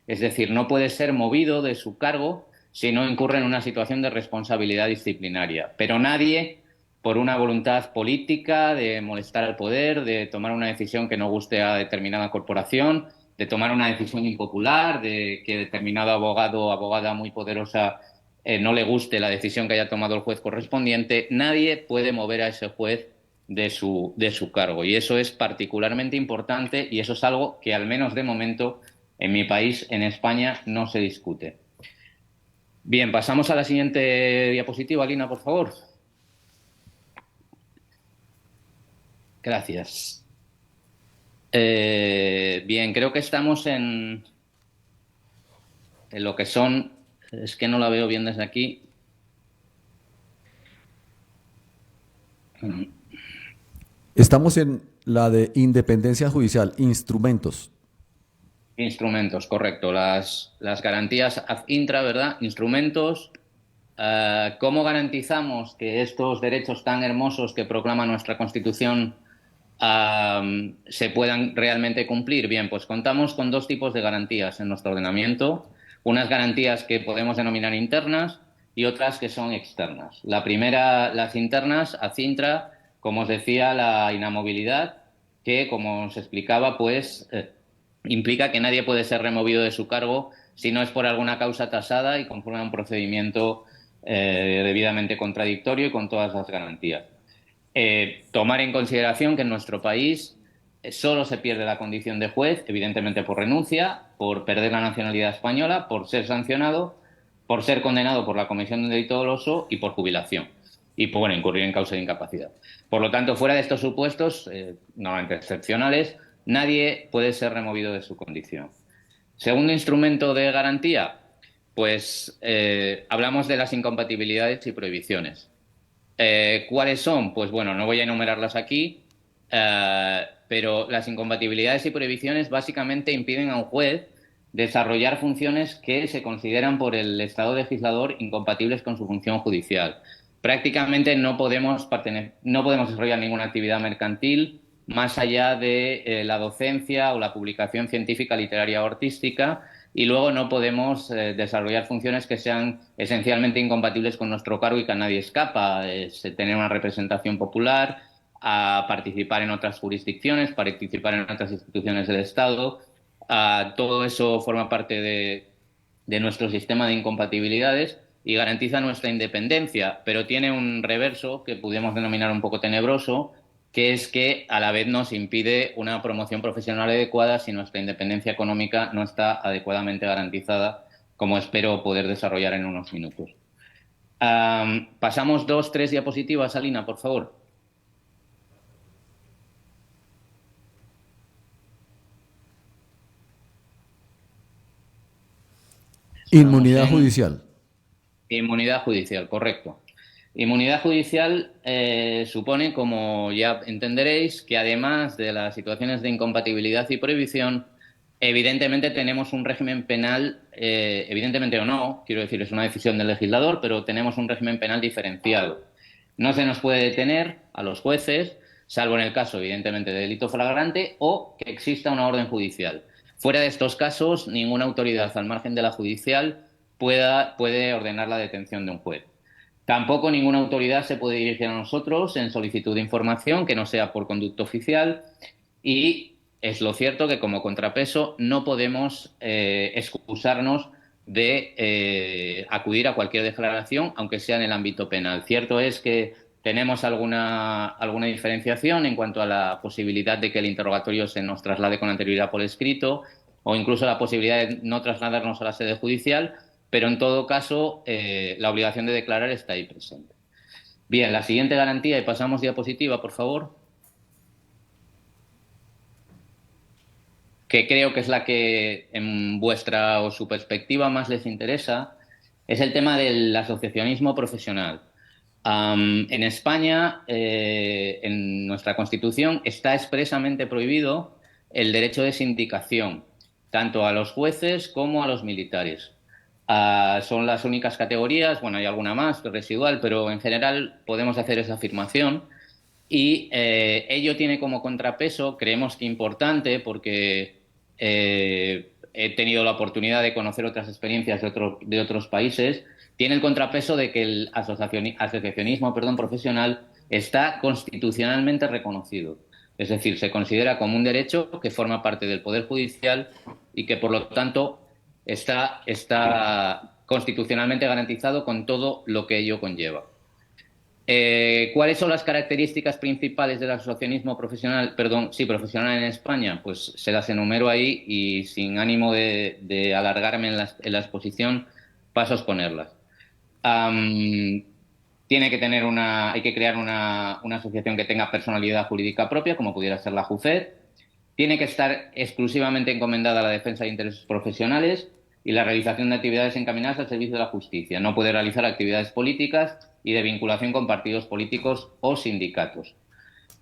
Es decir, no puede ser movido de su cargo si no incurre en una situación de responsabilidad disciplinaria. Pero nadie, por una voluntad política de molestar al poder, de tomar una decisión que no guste a determinada corporación, de tomar una decisión impopular, de que determinado abogado o abogada muy poderosa no le guste la decisión que haya tomado el juez correspondiente, nadie puede mover a ese juez de su cargo. Y eso es particularmente importante y eso es algo que, al menos de momento, en mi país, en España, no se discute. Bien, pasamos a la siguiente diapositiva, Lina, por favor. Gracias. Bien, creo que estamos en lo que son... Es que no la veo bien desde aquí. Estamos en la de independencia judicial, instrumentos. Instrumentos, correcto. Las garantías ad intra, ¿verdad? Instrumentos. ¿Cómo garantizamos que estos derechos tan hermosos que proclama nuestra Constitución se puedan realmente cumplir? Bien, pues contamos con dos tipos de garantías en nuestro ordenamiento. Unas garantías que podemos denominar internas y otras que son externas. La primera, las internas, ad intra, como os decía, la inamovilidad, que, como os explicaba, pues implica que nadie puede ser removido de su cargo si no es por alguna causa tasada y conforme a un procedimiento debidamente contradictorio y con todas las garantías. Tomar en consideración que en nuestro país solo se pierde la condición de juez, evidentemente por renuncia, por perder la nacionalidad española, por ser sancionado, por ser condenado por la comisión de un delito doloso y por jubilación. Y por incurrir en causa de incapacidad. Por lo tanto, fuera de estos supuestos, normalmente excepcionales, nadie puede ser removido de su condición. Segundo instrumento de garantía, pues hablamos de las incompatibilidades y prohibiciones. ¿Cuáles son? Pues bueno, no voy a enumerarlas aquí, pero las incompatibilidades y prohibiciones básicamente impiden a un juez desarrollar funciones que se consideran por el Estado legislador incompatibles con su función judicial. Prácticamente no podemos desarrollar ninguna actividad mercantil más allá de la docencia o la publicación científica, literaria o artística, y luego no podemos desarrollar funciones que sean esencialmente incompatibles con nuestro cargo y que a nadie escapa. Tener una representación popular, a participar en otras jurisdicciones, participar en otras instituciones del Estado. Todo eso forma parte de nuestro sistema de incompatibilidades y garantiza nuestra independencia, pero tiene un reverso que podemos denominar un poco tenebroso, que es que a la vez nos impide una promoción profesional adecuada si nuestra independencia económica no está adecuadamente garantizada, como espero poder desarrollar en unos minutos. Pasamos 2-3 diapositivas, Alina, por favor. Inmunidad judicial. Inmunidad judicial, correcto. Inmunidad judicial supone, como ya entenderéis, que además de las situaciones de incompatibilidad y prohibición, Evidentemente tenemos un régimen penal, evidentemente o no, quiero decir, es una decisión del legislador, pero tenemos un régimen penal diferenciado. No se nos puede detener a los jueces, salvo en el caso, evidentemente, de delito flagrante o que exista una orden judicial. Fuera de estos casos, ninguna autoridad al margen de la judicial puede ordenar la detención de un juez. Tampoco ninguna autoridad se puede dirigir a nosotros en solicitud de información que no sea por conducto oficial, y es lo cierto que como contrapeso no podemos excusarnos de acudir a cualquier declaración, aunque sea en el ámbito penal. Cierto es que tenemos alguna diferenciación en cuanto a la posibilidad de que el interrogatorio se nos traslade con anterioridad por escrito, o incluso la posibilidad de no trasladarnos a la sede judicial, pero en todo caso la obligación de declarar está ahí presente. Bien, la siguiente garantía, y pasamos diapositiva, por favor, que creo que es la que en vuestra o su perspectiva más les interesa, es el tema del asociacionismo profesional. En España, en nuestra Constitución, está expresamente prohibido el derecho de sindicación, tanto a los jueces como a los militares. Son las únicas categorías, bueno, hay alguna más residual, pero en general podemos hacer esa afirmación. Y ello tiene como contrapeso, creemos que importante, porque he tenido la oportunidad de conocer otras experiencias de otros países, tiene el contrapeso de que el asociacionismo profesional está constitucionalmente reconocido. Es decir, se considera como un derecho que forma parte del Poder Judicial y que, por lo tanto, está constitucionalmente garantizado con todo lo que ello conlleva. ¿Cuáles son las características principales del asociacionismo profesional en España? Pues se las enumero ahí y sin ánimo de alargarme en la exposición paso a exponerlas. Hay que crear una asociación que tenga personalidad jurídica propia, como pudiera ser la JUFED. Tiene que estar exclusivamente encomendada a la defensa de intereses profesionales y la realización de actividades encaminadas al servicio de la justicia. No puede realizar actividades políticas y de vinculación con partidos políticos o sindicatos.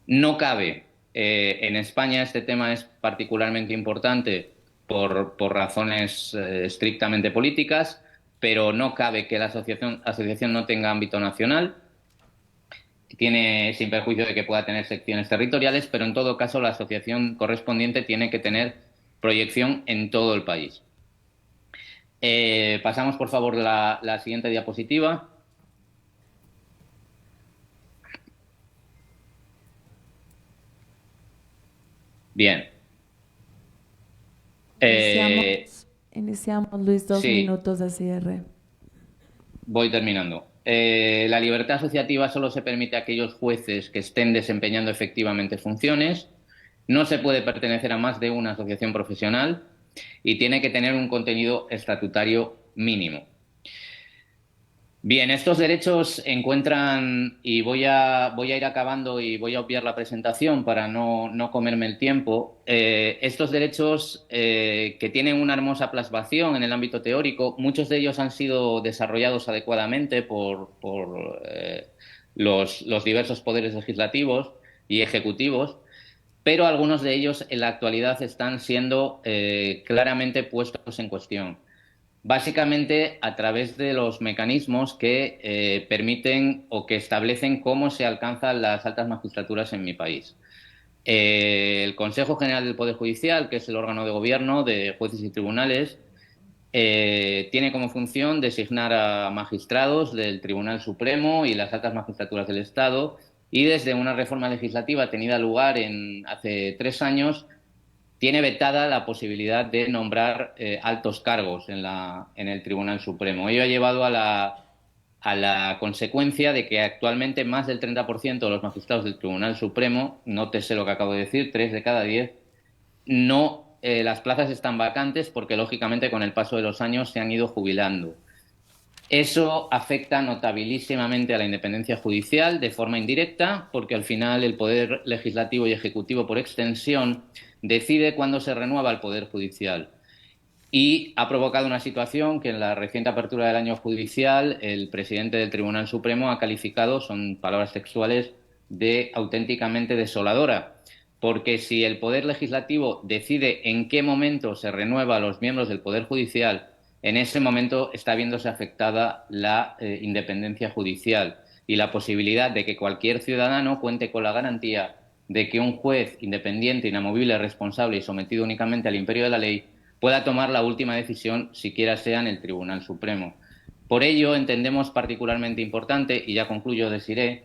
No cabe, en España este tema es particularmente importante por razones estrictamente políticas, pero no cabe que la asociación no tenga ámbito nacional. Tiene, sin perjuicio de que pueda tener secciones territoriales, pero en todo caso la asociación correspondiente tiene que tener proyección en todo el país. Pasamos, por favor, la siguiente diapositiva. Bien. Iniciamos, Luis, 2 minutos de cierre. Voy terminando. La libertad asociativa solo se permite a aquellos jueces que estén desempeñando efectivamente funciones. No se puede pertenecer a más de una asociación profesional y tiene que tener un contenido estatutario mínimo. Bien, estos derechos encuentran, y voy a ir acabando y voy a obviar la presentación para no comerme el tiempo, estos derechos que tienen una hermosa plasmación en el ámbito teórico, muchos de ellos han sido desarrollados adecuadamente por los diversos poderes legislativos y ejecutivos, pero algunos de ellos en la actualidad están siendo claramente puestos en cuestión. Básicamente a través de los mecanismos que permiten o que establecen cómo se alcanzan las altas magistraturas en mi país. El Consejo General del Poder Judicial, que es el órgano de gobierno de jueces y tribunales, tiene como función designar a magistrados del Tribunal Supremo y las altas magistraturas del Estado, y desde una reforma legislativa tenida lugar hace 3 años, tiene vetada la posibilidad de nombrar altos cargos en el Tribunal Supremo. Ello ha llevado a la consecuencia de que actualmente más del 30% de los magistrados del Tribunal Supremo, nótese lo que acabo de decir, 3 de cada 10, las plazas están vacantes porque, lógicamente, con el paso de los años se han ido jubilando. Eso afecta notabilísimamente a la independencia judicial de forma indirecta, porque al final el Poder Legislativo y Ejecutivo, por extensión, decide cuándo se renueva el Poder Judicial. Y ha provocado una situación que en la reciente apertura del año judicial el presidente del Tribunal Supremo ha calificado, son palabras textuales, de auténticamente desoladora, porque si el Poder Legislativo decide en qué momento se renueva a los miembros del Poder Judicial, en ese momento está viéndose afectada la independencia judicial y la posibilidad de que cualquier ciudadano cuente con la garantía de que un juez independiente, inamovible, responsable y sometido únicamente al imperio de la ley pueda tomar la última decisión, siquiera sea en el Tribunal Supremo. Por ello, entendemos particularmente importante, y ya concluyo, Desiré,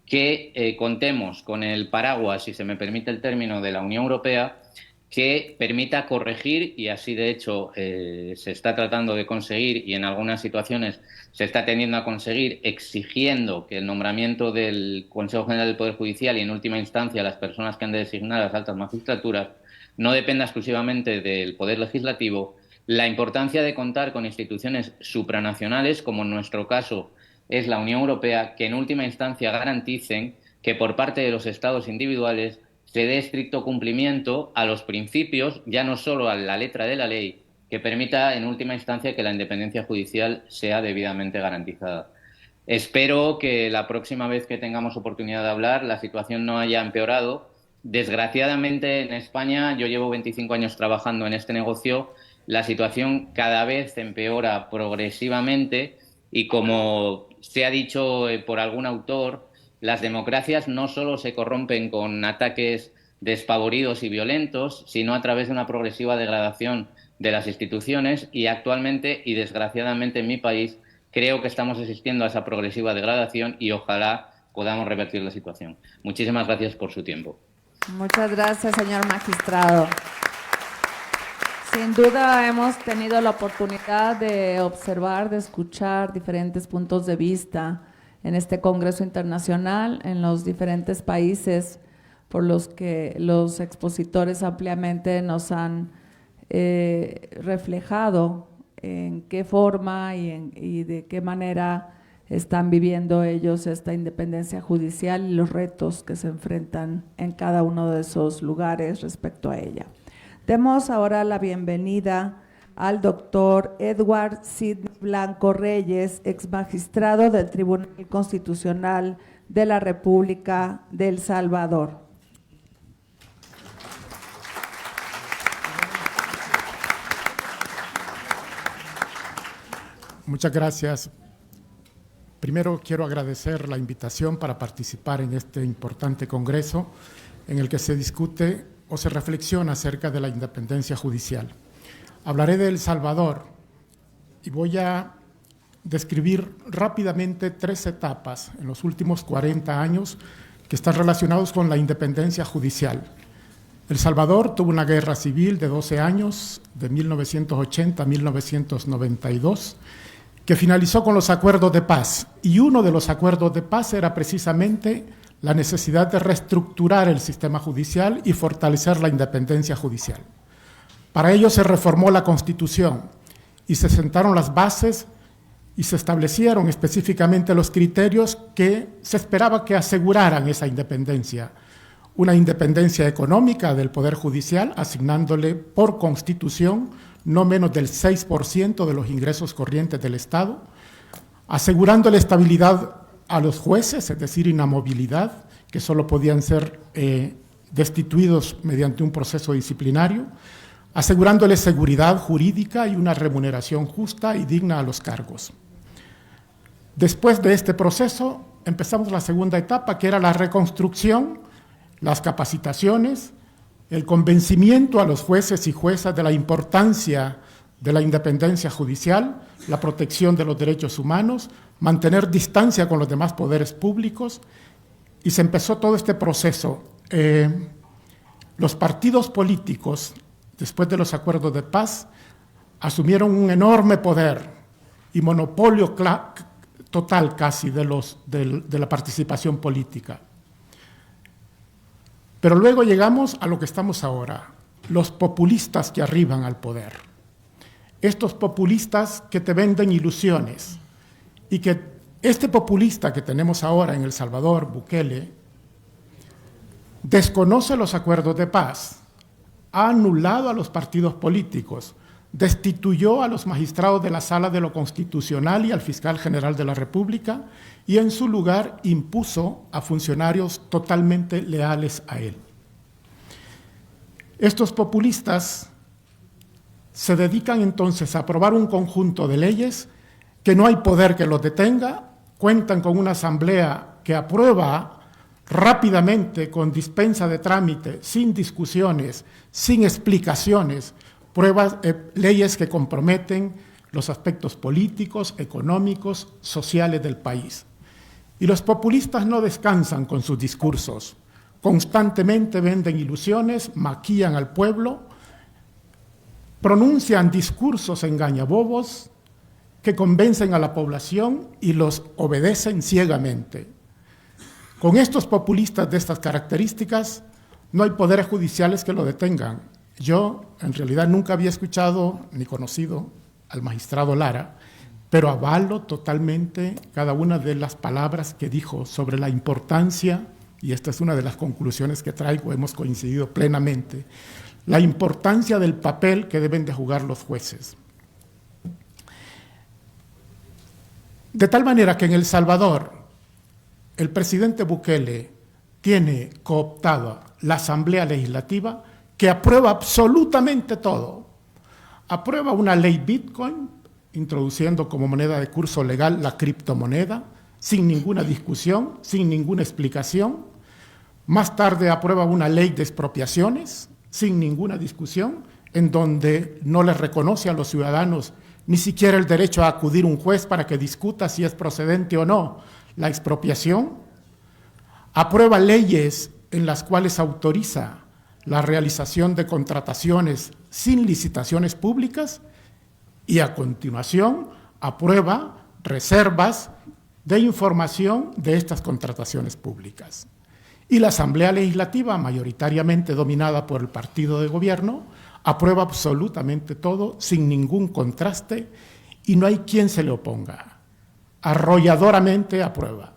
que contemos con el paraguas, si se me permite el término, de la Unión Europea, que permita corregir, y así de hecho se está tratando de conseguir, y en algunas situaciones se está tendiendo a conseguir, exigiendo que el nombramiento del Consejo General del Poder Judicial y en última instancia las personas que han de designar las altas magistraturas no dependa exclusivamente del Poder Legislativo, la importancia de contar con instituciones supranacionales, como en nuestro caso es la Unión Europea, que en última instancia garanticen que por parte de los Estados individuales se dé estricto cumplimiento a los principios, ya no solo a la letra de la ley, que permita en última instancia que la independencia judicial sea debidamente garantizada. Espero que la próxima vez que tengamos oportunidad de hablar la situación no haya empeorado. Desgraciadamente en España, yo llevo 25 años trabajando en este negocio, la situación cada vez empeora progresivamente y, como se ha dicho por algún autor, las democracias no solo se corrompen con ataques despavoridos y violentos, sino a través de una progresiva degradación de las instituciones, y actualmente y desgraciadamente en mi país creo que estamos asistiendo a esa progresiva degradación y ojalá podamos revertir la situación. Muchísimas gracias por su tiempo. Muchas gracias, señor magistrado. Sin duda hemos tenido la oportunidad de observar, de escuchar diferentes puntos de vista en este Congreso Internacional, en los diferentes países por los que los expositores ampliamente nos han reflejado en qué forma y de qué manera están viviendo ellos esta independencia judicial y los retos que se enfrentan en cada uno de esos lugares respecto a ella. Demos ahora la bienvenida al doctor Edward Sidney Blanco Reyes, ex magistrado del Tribunal Constitucional de la República de El Salvador. Muchas gracias. Primero quiero agradecer la invitación para participar en este importante congreso en el que se discute o se reflexiona acerca de la independencia judicial. Hablaré de El Salvador y voy a describir rápidamente 3 etapas en los últimos 40 años que están relacionados con la independencia judicial. El Salvador tuvo una guerra civil de 12 años, de 1980 a 1992, que finalizó con los acuerdos de paz. Y uno de los acuerdos de paz era precisamente la necesidad de reestructurar el sistema judicial y fortalecer la independencia judicial. Para ello se reformó la Constitución y se sentaron las bases y se establecieron específicamente los criterios que se esperaba que aseguraran esa independencia. Una independencia económica del Poder Judicial, asignándole por Constitución no menos del 6% de los ingresos corrientes del Estado, asegurándole estabilidad a los jueces, es decir, inamovilidad, que solo podían ser destituidos mediante un proceso disciplinario, asegurándole seguridad jurídica y una remuneración justa y digna a los cargos. Después de este proceso, empezamos la segunda etapa, que era la reconstrucción, las capacitaciones, el convencimiento a los jueces y juezas de la importancia de la independencia judicial, la protección de los derechos humanos, mantener distancia con los demás poderes públicos, y se empezó todo este proceso. Los partidos políticos, después de los acuerdos de paz, asumieron un enorme poder y monopolio total casi de la participación política. Pero luego llegamos a lo que estamos ahora, los populistas que arriban al poder. Estos populistas que te venden ilusiones, y que este populista que tenemos ahora en El Salvador, Bukele, desconoce los acuerdos de paz, ha anulado a los partidos políticos, destituyó a los magistrados de la Sala de lo Constitucional y al fiscal general de la República, y en su lugar impuso a funcionarios totalmente leales a él. Estos populistas se dedican entonces a aprobar un conjunto de leyes que no hay poder que los detenga, cuentan con una asamblea que aprueba rápidamente, con dispensa de trámite, sin discusiones, sin explicaciones, leyes que comprometen los aspectos políticos, económicos, sociales del país. Y los populistas no descansan con sus discursos, constantemente venden ilusiones, maquillan al pueblo, pronuncian discursos engañabobos que convencen a la población y los obedecen ciegamente. Con estos populistas de estas características, no hay poderes judiciales que lo detengan. Yo, en realidad, nunca había escuchado ni conocido al magistrado Lara, pero avalo totalmente cada una de las palabras que dijo sobre la importancia, y esta es una de las conclusiones que traigo, hemos coincidido plenamente, la importancia del papel que deben de jugar los jueces. De tal manera que en El Salvador, el presidente Bukele tiene cooptada la Asamblea Legislativa que aprueba absolutamente todo. Aprueba una ley Bitcoin, introduciendo como moneda de curso legal la criptomoneda, sin ninguna discusión, sin ninguna explicación. Más tarde aprueba una ley de expropiaciones, sin ninguna discusión, en donde no les reconoce a los ciudadanos ni siquiera el derecho a acudir a un juez para que discuta si es procedente o no la expropiación. Aprueba leyes en las cuales autoriza la realización de contrataciones sin licitaciones públicas y a continuación aprueba reservas de información de estas contrataciones públicas. Y la Asamblea Legislativa, mayoritariamente dominada por el partido de gobierno, aprueba absolutamente todo sin ningún contraste y no hay quien se le oponga. Arrolladoramente aprueba.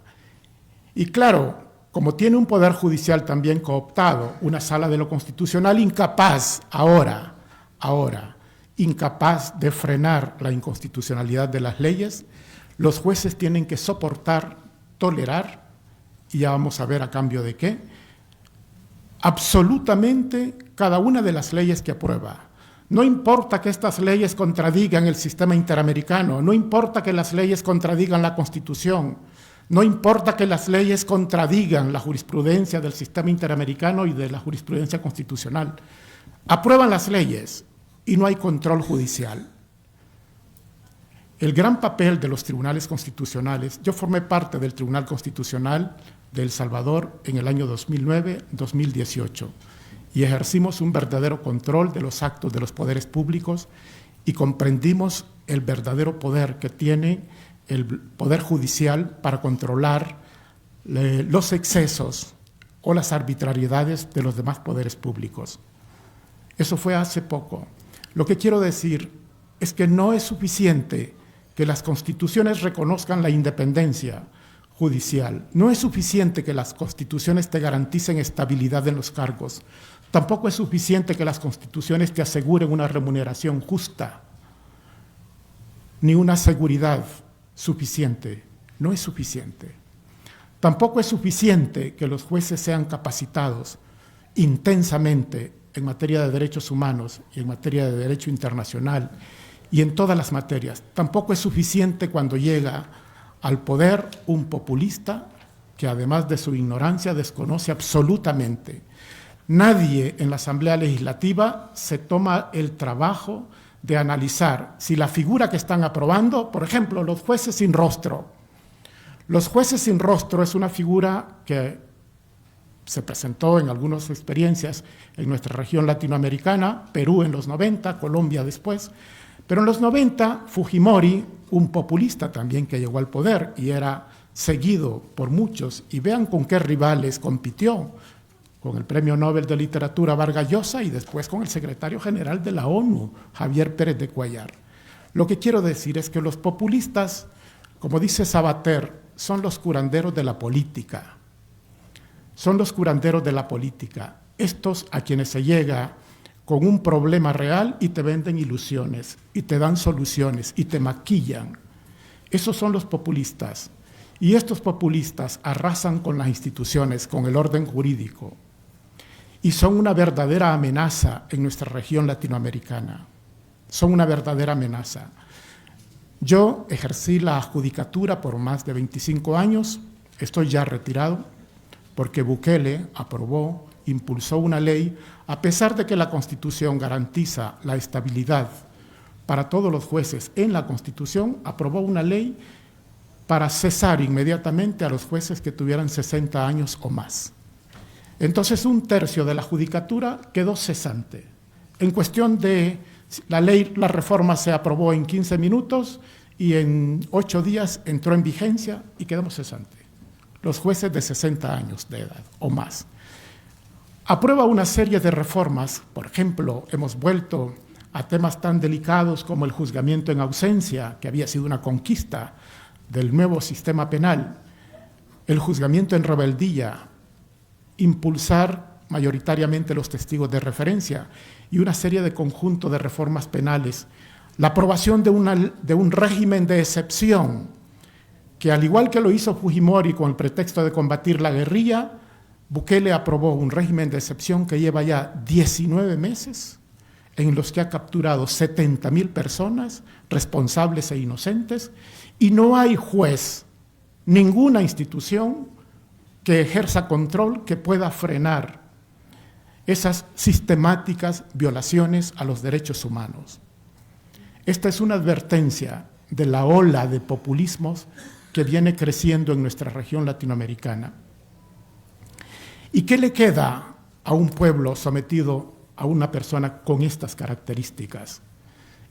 Y claro, como tiene un poder judicial también cooptado, una sala de lo constitucional incapaz incapaz de frenar la inconstitucionalidad de las leyes, los jueces tienen que soportar, tolerar, y ya vamos a ver a cambio de qué, absolutamente cada una de las leyes que aprueba. No importa que estas leyes contradigan el sistema interamericano, no importa que las leyes contradigan la Constitución, no importa que las leyes contradigan la jurisprudencia del sistema interamericano y de la jurisprudencia constitucional. Aprueban las leyes y no hay control judicial. El gran papel de los tribunales constitucionales, yo formé parte del Tribunal Constitucional de El Salvador en el año 2009-2018 y ejercimos un verdadero control de los actos de los poderes públicos y comprendimos el verdadero poder que tiene el Poder Judicial para controlar los excesos o las arbitrariedades de los demás poderes públicos. Eso fue hace poco. Lo que quiero decir es que no es suficiente que las constituciones reconozcan la independencia judicial. No es suficiente que las constituciones te garanticen estabilidad en los cargos. Tampoco es suficiente que las constituciones te aseguren una remuneración justa, ni una seguridad suficiente. No es suficiente. Tampoco es suficiente que los jueces sean capacitados intensamente en materia de derechos humanos y en materia de derecho internacional y en todas las materias. Tampoco es suficiente cuando llega al poder un populista que además de su ignorancia desconoce absolutamente. Nadie en la Asamblea Legislativa se toma el trabajo de analizar si la figura que están aprobando, por ejemplo, los jueces sin rostro. Los jueces sin rostro es una figura que se presentó en algunas experiencias en nuestra región latinoamericana, Perú en los 90, Colombia después, pero en los 90 Fujimori, un populista también que llegó al poder y era seguido por muchos, y vean con qué rivales compitió, con el Premio Nobel de Literatura Vargas Llosa y después con el secretario general de la ONU, Javier Pérez de Cuellar. Lo que quiero decir es que los populistas, como dice Sabater, son los curanderos de la política. Son los curanderos de la política. Estos a quienes se llega con un problema real y te venden ilusiones, y te dan soluciones, y te maquillan. Esos son los populistas. Y estos populistas arrasan con las instituciones, con el orden jurídico. y son una verdadera amenaza en nuestra región latinoamericana. Son una verdadera amenaza. Yo ejercí la judicatura por más de 25 años, estoy ya retirado, porque Bukele aprobó, impulsó una ley, a pesar de que la Constitución garantiza la estabilidad para todos los jueces en la Constitución, aprobó una ley para cesar inmediatamente a los jueces que tuvieran 60 años o más. Entonces, 1/3 de la judicatura quedó cesante. En cuestión de la ley, la reforma se aprobó en 15 minutos y en 8 días entró en vigencia y quedamos cesantes. Los jueces de 60 años de edad o más. Aprueba una serie de reformas, por ejemplo, hemos vuelto a temas tan delicados como el juzgamiento en ausencia, que había sido una conquista del nuevo sistema penal, el juzgamiento en rebeldía, impulsar mayoritariamente los testigos de referencia y una serie de conjunto de reformas penales, la aprobación de un régimen de excepción, que al igual que lo hizo Fujimori con el pretexto de combatir la guerrilla, Bukele aprobó un régimen de excepción que lleva ya 19 meses, en los que ha capturado 70.000 personas, responsables e inocentes, y no hay juez, ninguna institución que ejerza control que pueda frenar esas sistemáticas violaciones a los derechos humanos. Esta es una advertencia de la ola de populismos que viene creciendo en nuestra región latinoamericana. ¿Y qué le queda a un pueblo sometido a una persona con estas características?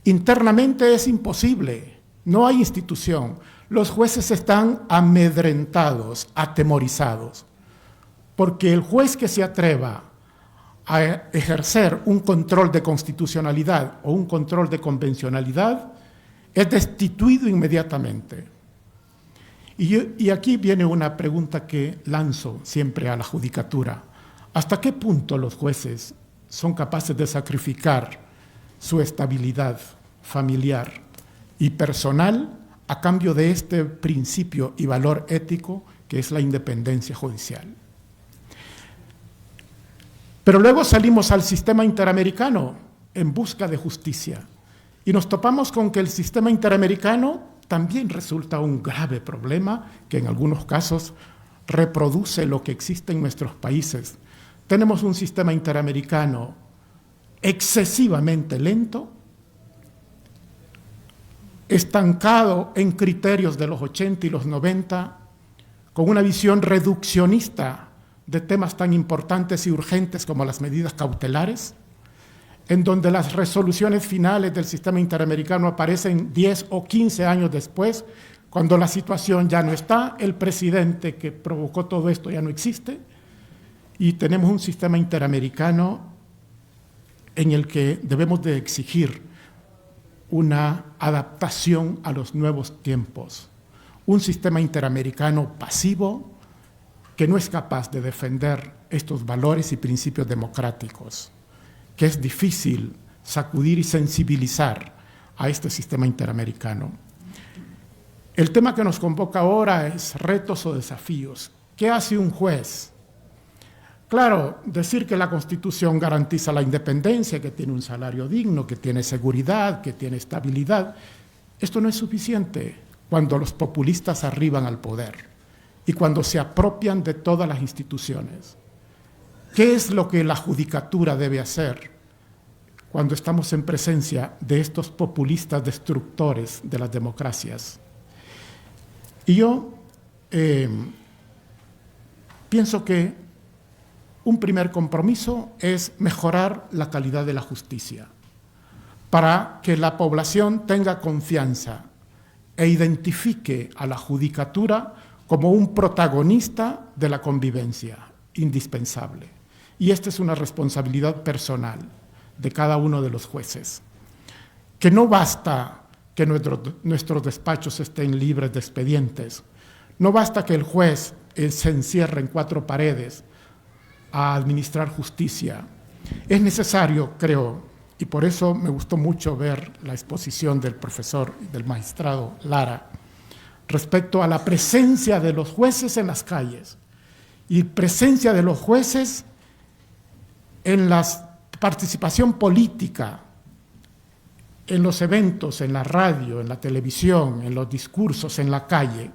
Internamente es imposible, no hay institución. Los jueces están amedrentados, atemorizados, porque el juez que se atreva a ejercer un control de constitucionalidad o un control de convencionalidad es destituido inmediatamente. Y aquí viene una pregunta que lanzo siempre a la judicatura. ¿Hasta qué punto los jueces son capaces de sacrificar su estabilidad familiar y personal a cambio de este principio y valor ético que es la independencia judicial? Pero luego salimos al sistema interamericano en busca de justicia y nos topamos con que el sistema interamericano también resulta un grave problema que en algunos casos reproduce lo que existe en nuestros países. Tenemos un sistema interamericano excesivamente lento, estancado en criterios de los 80 y los 90, con una visión reduccionista de temas tan importantes y urgentes como las medidas cautelares, en donde las resoluciones finales del sistema interamericano aparecen 10 o 15 años después, cuando la situación ya no está, el presidente que provocó todo esto ya no existe, y tenemos un sistema interamericano en el que debemos de exigir una adaptación a los nuevos tiempos, un sistema interamericano pasivo que no es capaz de defender estos valores y principios democráticos, que es difícil sacudir y sensibilizar a este sistema interamericano. El tema que nos convoca ahora es retos o desafíos. ¿Qué hace un juez? Claro, decir que la Constitución garantiza la independencia, que tiene un salario digno, que tiene seguridad, que tiene estabilidad, esto no es suficiente cuando los populistas arriban al poder y cuando se apropian de todas las instituciones. ¿Qué es lo que la judicatura debe hacer cuando estamos en presencia de estos populistas destructores de las democracias? Y yo pienso que un primer compromiso es mejorar la calidad de la justicia para que la población tenga confianza e identifique a la judicatura como un protagonista de la convivencia indispensable. Y esta es una responsabilidad personal de cada uno de los jueces, que no basta que nuestros despachos estén libres de expedientes, no basta que el juez se encierre en 4 paredes a administrar justicia. Es necesario, creo, y por eso me gustó mucho ver la exposición del profesor, del magistrado Lara, respecto a la presencia de los jueces en las calles y presencia de los jueces en la participación política, en los eventos, en la radio, en la televisión, en los discursos, en la calle,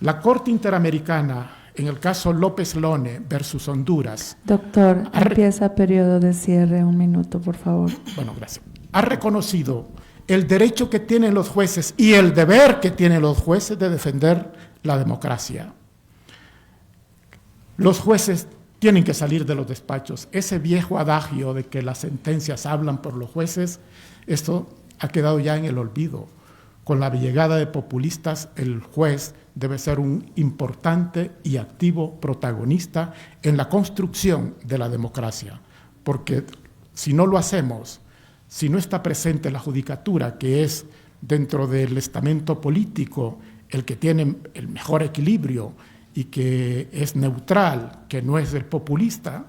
la Corte Interamericana, en el caso López Lone versus Honduras. Doctor, empieza periodo de cierre, 1 minuto, por favor. Bueno, gracias. Ha reconocido el derecho que tienen los jueces y el deber que tienen los jueces de defender la democracia. Los jueces tienen que salir de los despachos. Ese viejo adagio de que las sentencias hablan por los jueces, esto ha quedado ya en el olvido. Con la llegada de populistas, el juez debe ser un importante y activo protagonista en la construcción de la democracia, porque si no lo hacemos, si no está presente la judicatura, que es dentro del estamento político el que tiene el mejor equilibrio y que es neutral, que no es el populista,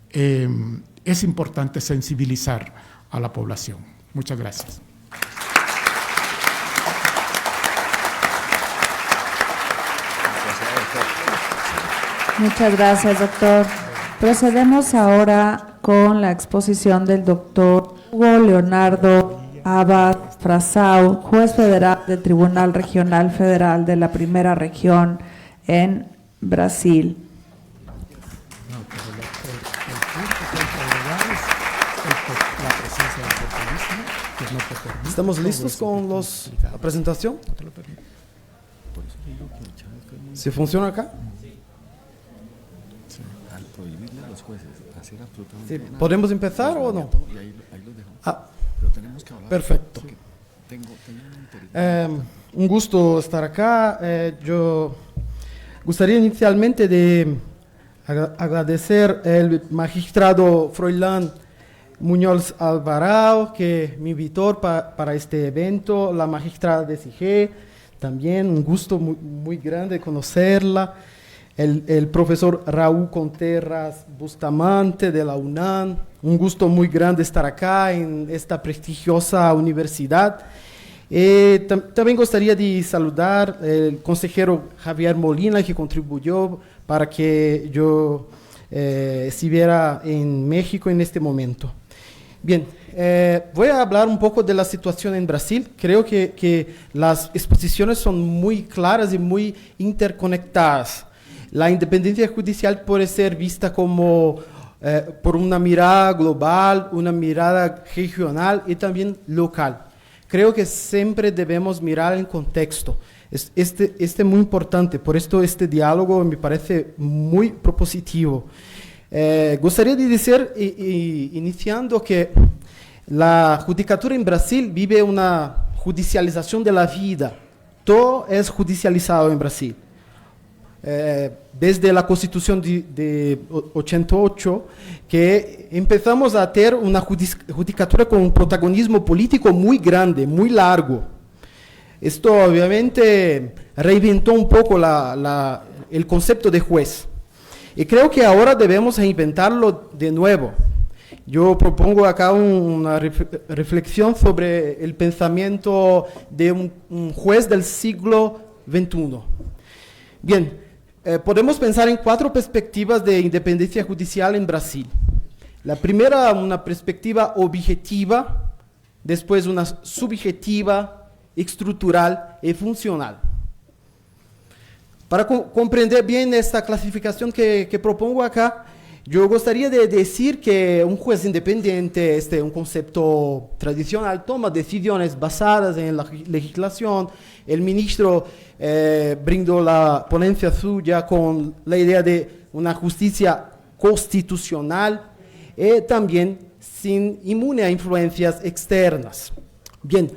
es importante sensibilizar a la población. Muchas gracias. Muchas gracias, doctor. Procedemos ahora con la exposición del doctor Hugo Leonardo Abad Frazao, juez federal del Tribunal Regional Federal de la Primera Región en Brasil. ¿Estamos listos con la presentación? ¿Se funciona acá? Sí. ¿Podemos empezar o no? Perfecto. Un gusto estar acá. Yo gustaría inicialmente de agradecer al magistrado Froilán Muñoz Alvarado, que me invitó para este evento, la magistrada de CIGE, también un gusto muy grande conocerla, el profesor Raúl Contreras Bustamante de la UNAM, un gusto muy grande estar acá en esta prestigiosa universidad. También gustaría de saludar al consejero Javier Molina, que contribuyó para que yo estuviera en México en este momento. Bien, voy a hablar un poco de la situación en Brasil. Creo que las exposiciones son muy claras y muy interconectadas. La independencia judicial puede ser vista como por una mirada global, una mirada regional y también local. Creo que siempre debemos mirar en contexto. Este es muy importante, por esto este diálogo me parece muy propositivo. Gustaría de decir, iniciando, que la judicatura en Brasil vive una judicialización de la vida. Todo es judicializado en Brasil. Desde la Constitución de 88, que empezamos a tener una judicatura con un protagonismo político muy grande, muy largo. Esto obviamente reinventó un poco el concepto de juez. Y creo que ahora debemos reinventarlo de nuevo. Yo propongo acá una reflexión sobre el pensamiento de un juez del siglo XXI. Bien, podemos pensar en 4 perspectivas de independencia judicial en Brasil. La primera, una perspectiva objetiva, después una subjetiva, estructural y funcional. Para comprender bien esta clasificación que propongo acá, yo gustaría de decir que un juez independiente, un concepto tradicional, toma decisiones basadas en la legislación. El ministro brindó la ponencia suya con la idea de una justicia constitucional y también sin inmune a influencias externas. Bien,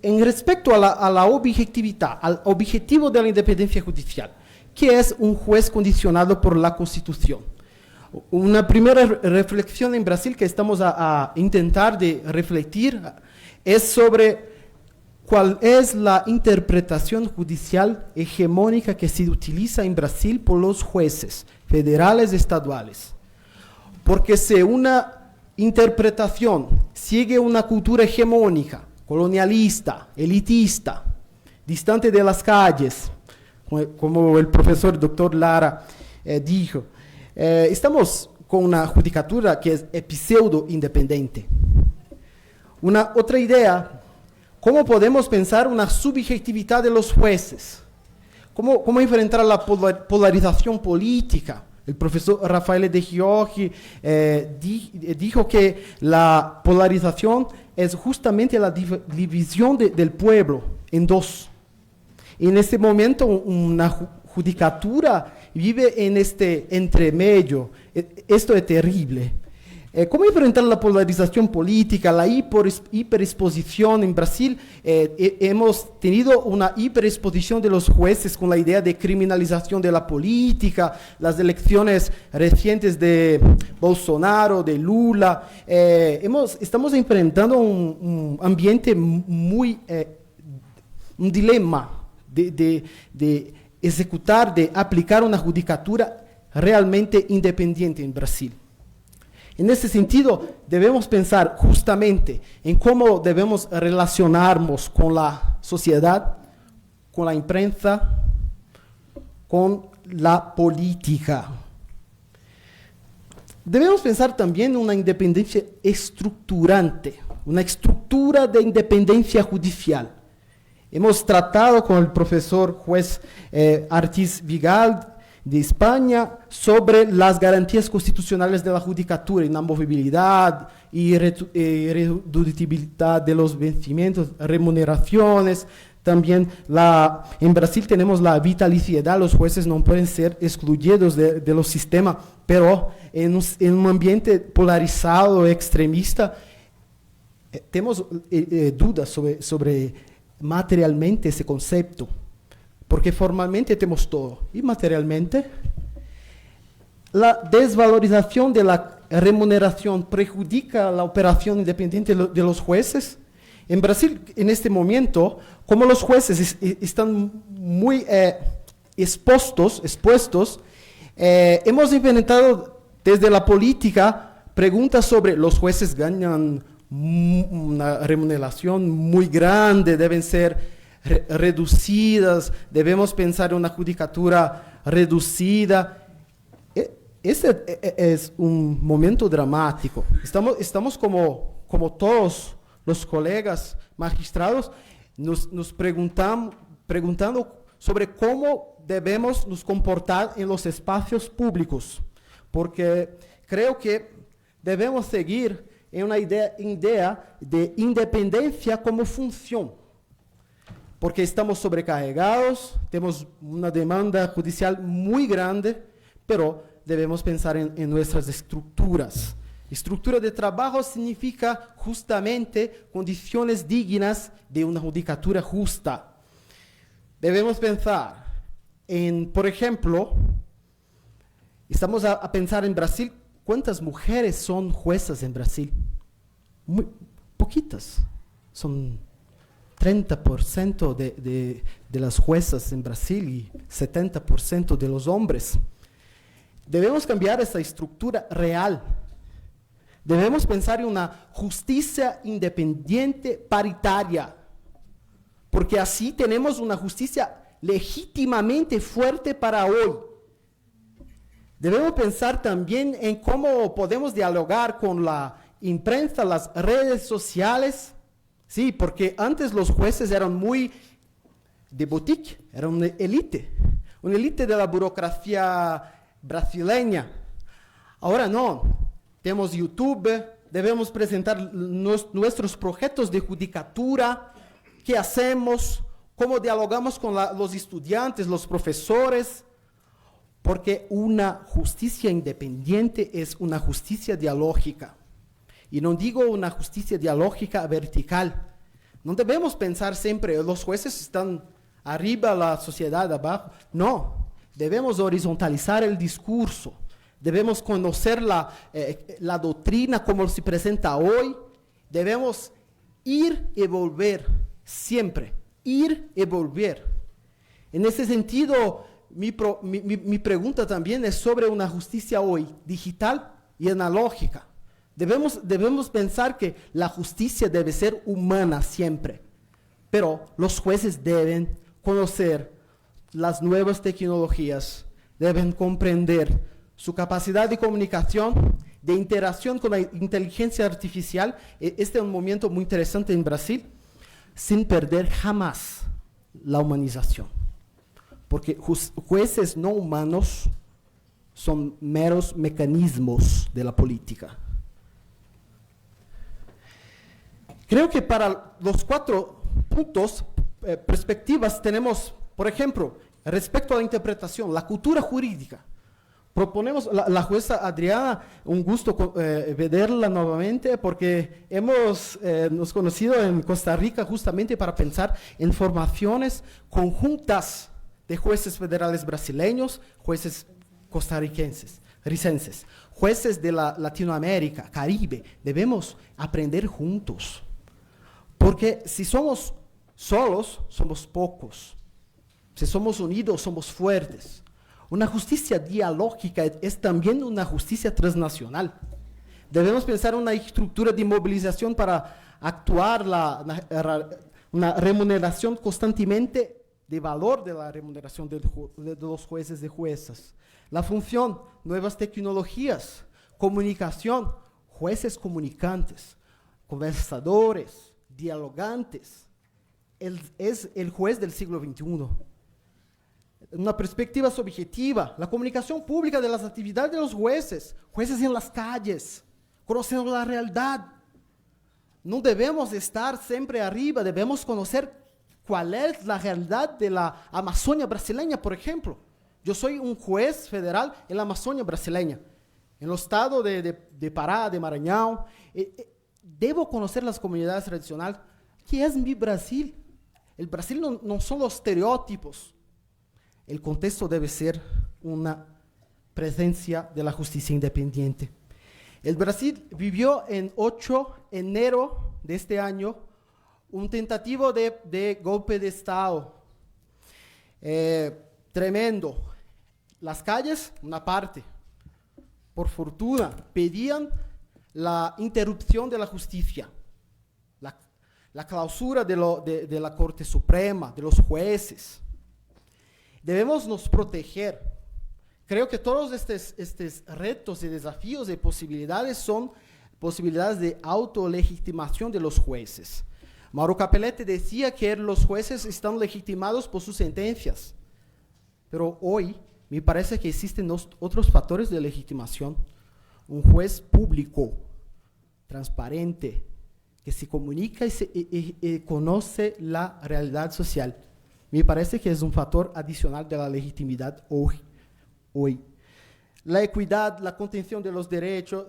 en respecto a la objetividad, al objetivo de la independencia judicial, ¿qué es un juez condicionado por la Constitución? Una primera reflexión en Brasil que estamos a intentar de refletir es sobre cuál es la interpretación judicial hegemónica que se utiliza en Brasil por los jueces federales y estaduales. Porque si una interpretación sigue una cultura hegemónica, colonialista, elitista, distante de las calles, como el profesor doctor Lara dijo, estamos con una judicatura que es pseudo-independiente. Una otra idea, ¿cómo podemos pensar una subjetividad de los jueces? ¿Cómo enfrentar la polarización política? El profesor Rafael de Giorgi dijo que la polarización es justamente la división del pueblo en dos. En este momento, una judicatura vive en este entremedio. Esto es terrible. ¿Cómo enfrentar la polarización política, la hiperexposición? En Brasil hemos tenido una hiperexposición de los jueces con la idea de criminalización de la política, las elecciones recientes de Bolsonaro, de Lula. Estamos enfrentando un ambiente muy, un dilema de ejecutar, de aplicar una judicatura realmente independiente en Brasil. En ese sentido, debemos pensar justamente en cómo debemos relacionarnos con la sociedad, con la imprensa, con la política. Debemos pensar también en una independencia estructurante, una estructura de independencia judicial. Hemos tratado con el profesor juez Artis Vigal de España sobre las garantías constitucionales de la judicatura, inamovibilidad y irreductibilidad de los vencimientos, remuneraciones. También en Brasil tenemos la vitaliciedad, los jueces no pueden ser excluidos de los sistemas, pero en un ambiente polarizado, extremista, tenemos dudas sobre materialmente ese concepto. Porque formalmente tenemos todo, y materialmente, la desvalorización de la remuneración perjudica la operación independiente de los jueces. En Brasil, en este momento, como los jueces están muy expuestos, hemos implementado desde la política preguntas sobre los jueces ganan una remuneración muy grande, deben ser reducidas, debemos pensar en una judicatura reducida. Este es un momento dramático. Estamos como todos los colegas magistrados, nos preguntando sobre cómo debemos nos comportar en los espacios públicos, porque creo que debemos seguir en una idea de independencia como función. Porque estamos sobrecargados, tenemos una demanda judicial muy grande, pero debemos pensar en nuestras estructuras. Estructura de trabajo significa justamente condiciones dignas de una judicatura justa. Debemos pensar en, por ejemplo, estamos a pensar en Brasil, ¿cuántas mujeres son juezas en Brasil? Muy poquitas, son 30% de las juezas en Brasil y 70% de los hombres. Debemos cambiar esa estructura real. Debemos pensar en una justicia independiente paritaria, porque así tenemos una justicia legítimamente fuerte para hoy. Debemos pensar también en cómo podemos dialogar con la imprensa, las redes sociales. Sí, porque antes los jueces eran muy de boutique, eran una élite de la burocracia brasileña. Ahora no, tenemos YouTube, debemos presentar nuestros proyectos de judicatura, qué hacemos, cómo dialogamos con los estudiantes, los profesores, porque una justicia independiente es una justicia dialógica. Y no digo una justicia dialógica vertical. No debemos pensar siempre, los jueces están arriba, la sociedad abajo. No, debemos horizontalizar el discurso. Debemos conocer la doctrina como se presenta hoy. Debemos ir y volver, siempre. Ir y volver. En ese sentido, mi pregunta también es sobre una justicia hoy, digital y analógica. Debemos pensar que la justicia debe ser humana siempre, pero los jueces deben conocer las nuevas tecnologías, deben comprender su capacidad de comunicación, de interacción con la inteligencia artificial. Este es un momento muy interesante en Brasil, sin perder jamás la humanización. Porque jueces no humanos son meros mecanismos de la política. Creo que para los 4 puntos, perspectivas, tenemos, por ejemplo, respecto a la interpretación, la cultura jurídica. Proponemos, la jueza Adriana, un gusto verla nuevamente porque hemos nos conocido en Costa Rica justamente para pensar en formaciones conjuntas de jueces federales brasileños, jueces costarricenses, jueces de la Latinoamérica, Caribe. Debemos aprender juntos, porque si somos solos, somos pocos. Si somos unidos, somos fuertes. Una justicia dialógica es también una justicia transnacional. Debemos pensar en una estructura de movilización para actuar una remuneración constantemente de valor de la remuneración de los jueces y juezas. La función, nuevas tecnologías, comunicación, jueces comunicantes, conversadores, dialogantes. Es el juez del siglo XXI. Una perspectiva subjetiva, la comunicación pública de las actividades de los jueces en las calles, conociendo la realidad. No debemos estar siempre arriba, debemos conocer cuál es la realidad de la Amazonia brasileña, por ejemplo. Yo soy un juez federal en la Amazonia brasileña, en los estados de Pará, de Maranhão. Debo conocer las comunidades tradicionales. ¿Qué es mi Brasil? El Brasil no son los estereotipos. El contexto debe ser una presencia de la justicia independiente. El Brasil vivió en 8 de enero de este año un tentativo de golpe de Estado. Tremendo. Las calles, una parte, por fortuna, pedían la interrupción de la justicia, la clausura de la Corte Suprema, de los jueces. Debemos nos proteger. Creo que todos estos retos y desafíos y posibilidades son posibilidades de autolegitimación de los jueces. Mauro Capelletti decía que los jueces están legitimados por sus sentencias, pero hoy me parece que existen otros factores de legitimación. Un juez público, transparente, que se comunica y conoce la realidad social. Me parece que es un factor adicional de la legitimidad hoy. La equidad, la contención de los derechos,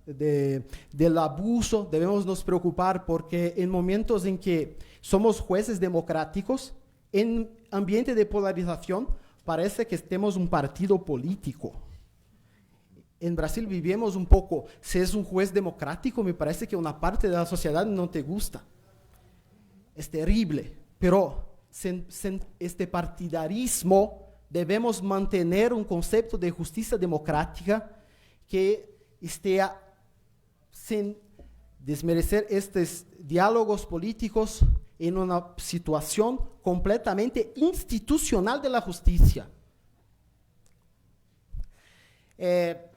del abuso, debemos nos preocupar porque en momentos en que somos jueces democráticos, en ambiente de polarización, parece que tenemos un partido político. En Brasil vivimos un poco, si es un juez democrático, me parece que una parte de la sociedad no te gusta. Es terrible, pero sin este partidarismo debemos mantener un concepto de justicia democrática que esté sin desmerecer estos diálogos políticos en una situación completamente institucional de la justicia.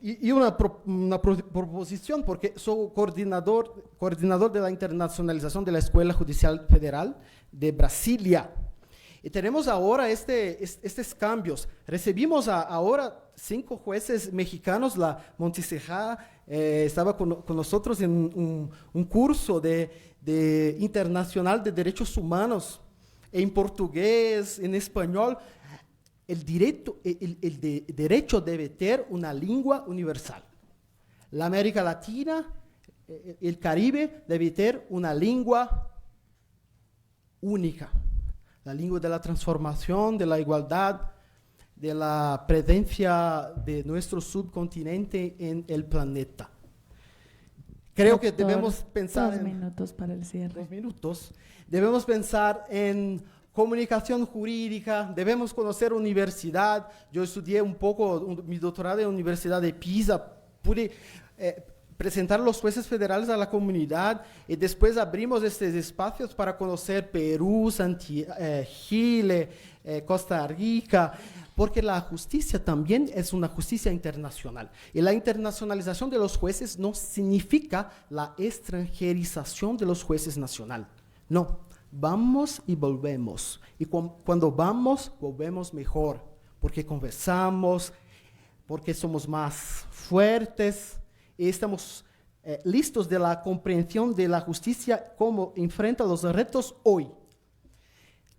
Y una proposición, porque soy coordinador de la internacionalización de la Escuela Judicial Federal de Brasilia. Y tenemos ahora estos cambios. Recibimos ahora 5 jueces mexicanos. La Montserrat estaba con nosotros en un curso de internacional de derechos humanos, en portugués, en español. El derecho debe tener una lengua universal. La América Latina, el Caribe, debe tener una lengua única. La lengua de la transformación, de la igualdad, de la presencia de nuestro subcontinente en el planeta. Creo que debemos pensar 2 minutos para el cierre. 2 minutos. Debemos pensar en comunicación jurídica, debemos conocer universidad. Yo estudié un poco mi doctorado en la Universidad de Pisa, pude presentar los jueces federales a la comunidad y después abrimos estos espacios para conocer Perú, Chile, Costa Rica, porque la justicia también es una justicia internacional. Y la internacionalización de los jueces no significa la extranjerización de los jueces nacionales. No, vamos y volvemos. Y cuando vamos, volvemos mejor, porque conversamos, porque somos más fuertes y estamos listos de la comprensión de la justicia, cómo enfrenta los retos hoy.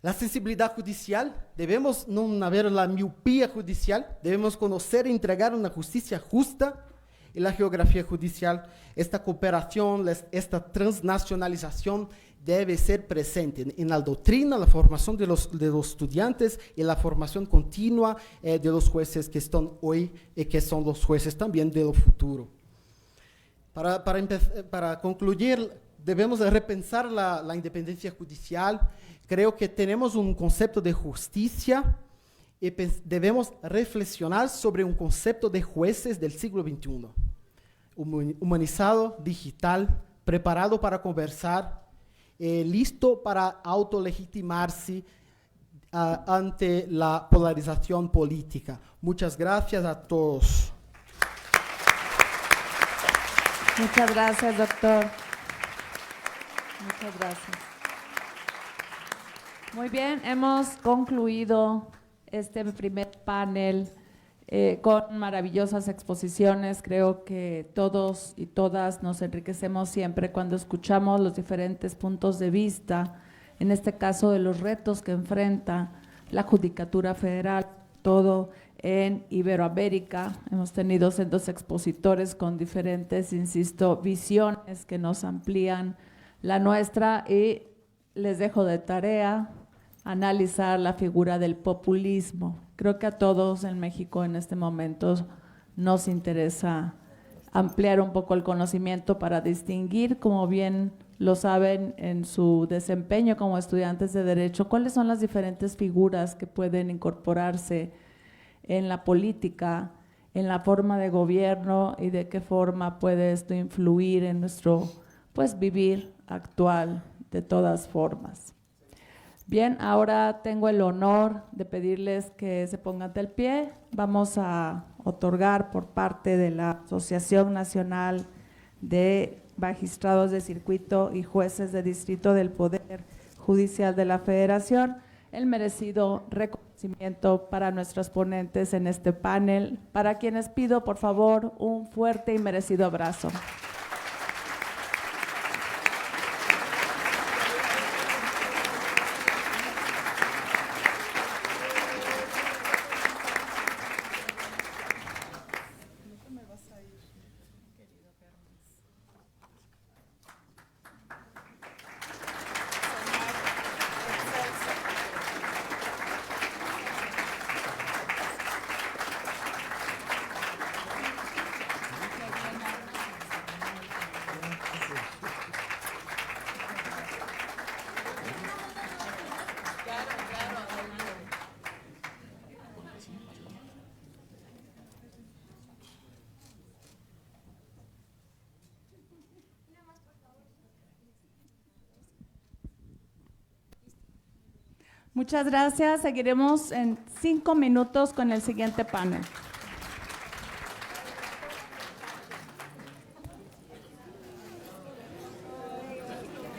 La sensibilidad judicial, debemos no haber la miopía judicial, debemos conocer e entregar una justicia justa. Y la geografía judicial, esta cooperación, esta transnacionalización debe ser presente en la doctrina, la formación de los estudiantes y la formación continua de los jueces que están hoy y que son los jueces también del futuro. Para concluir, debemos repensar la independencia judicial. Creo que tenemos un concepto de justicia y debemos reflexionar sobre un concepto de jueces del siglo XXI. Humanizado, digital, preparado para conversar, listo para autolegitimarse ante la polarización política. Muchas gracias a todos. Muchas gracias, doctor. Muchas gracias. Muy bien, hemos concluido este primer panel con maravillosas exposiciones. Creo que todos y todas nos enriquecemos siempre cuando escuchamos los diferentes puntos de vista, en este caso de los retos que enfrenta la Judicatura Federal, todo en Iberoamérica. Hemos tenido sendos expositores con diferentes, insisto, visiones que nos amplían la nuestra, y les dejo de tarea analizar la figura del populismo. Creo que a todos en México en este momento nos interesa ampliar un poco el conocimiento para distinguir, como bien lo saben en su desempeño como estudiantes de Derecho, cuáles son las diferentes figuras que pueden incorporarse en la política, en la forma de gobierno, y de qué forma puede esto influir en nuestro vivir actual de todas formas. Bien, ahora tengo el honor de pedirles que se pongan del pie. Vamos a otorgar por parte de la Asociación Nacional de Magistrados de Circuito y Jueces de Distrito del Poder Judicial de la Federación el merecido reconocimiento para nuestros ponentes en este panel, para quienes pido por favor un fuerte y merecido abrazo. Muchas gracias. Seguiremos en 5 minutos con el siguiente panel.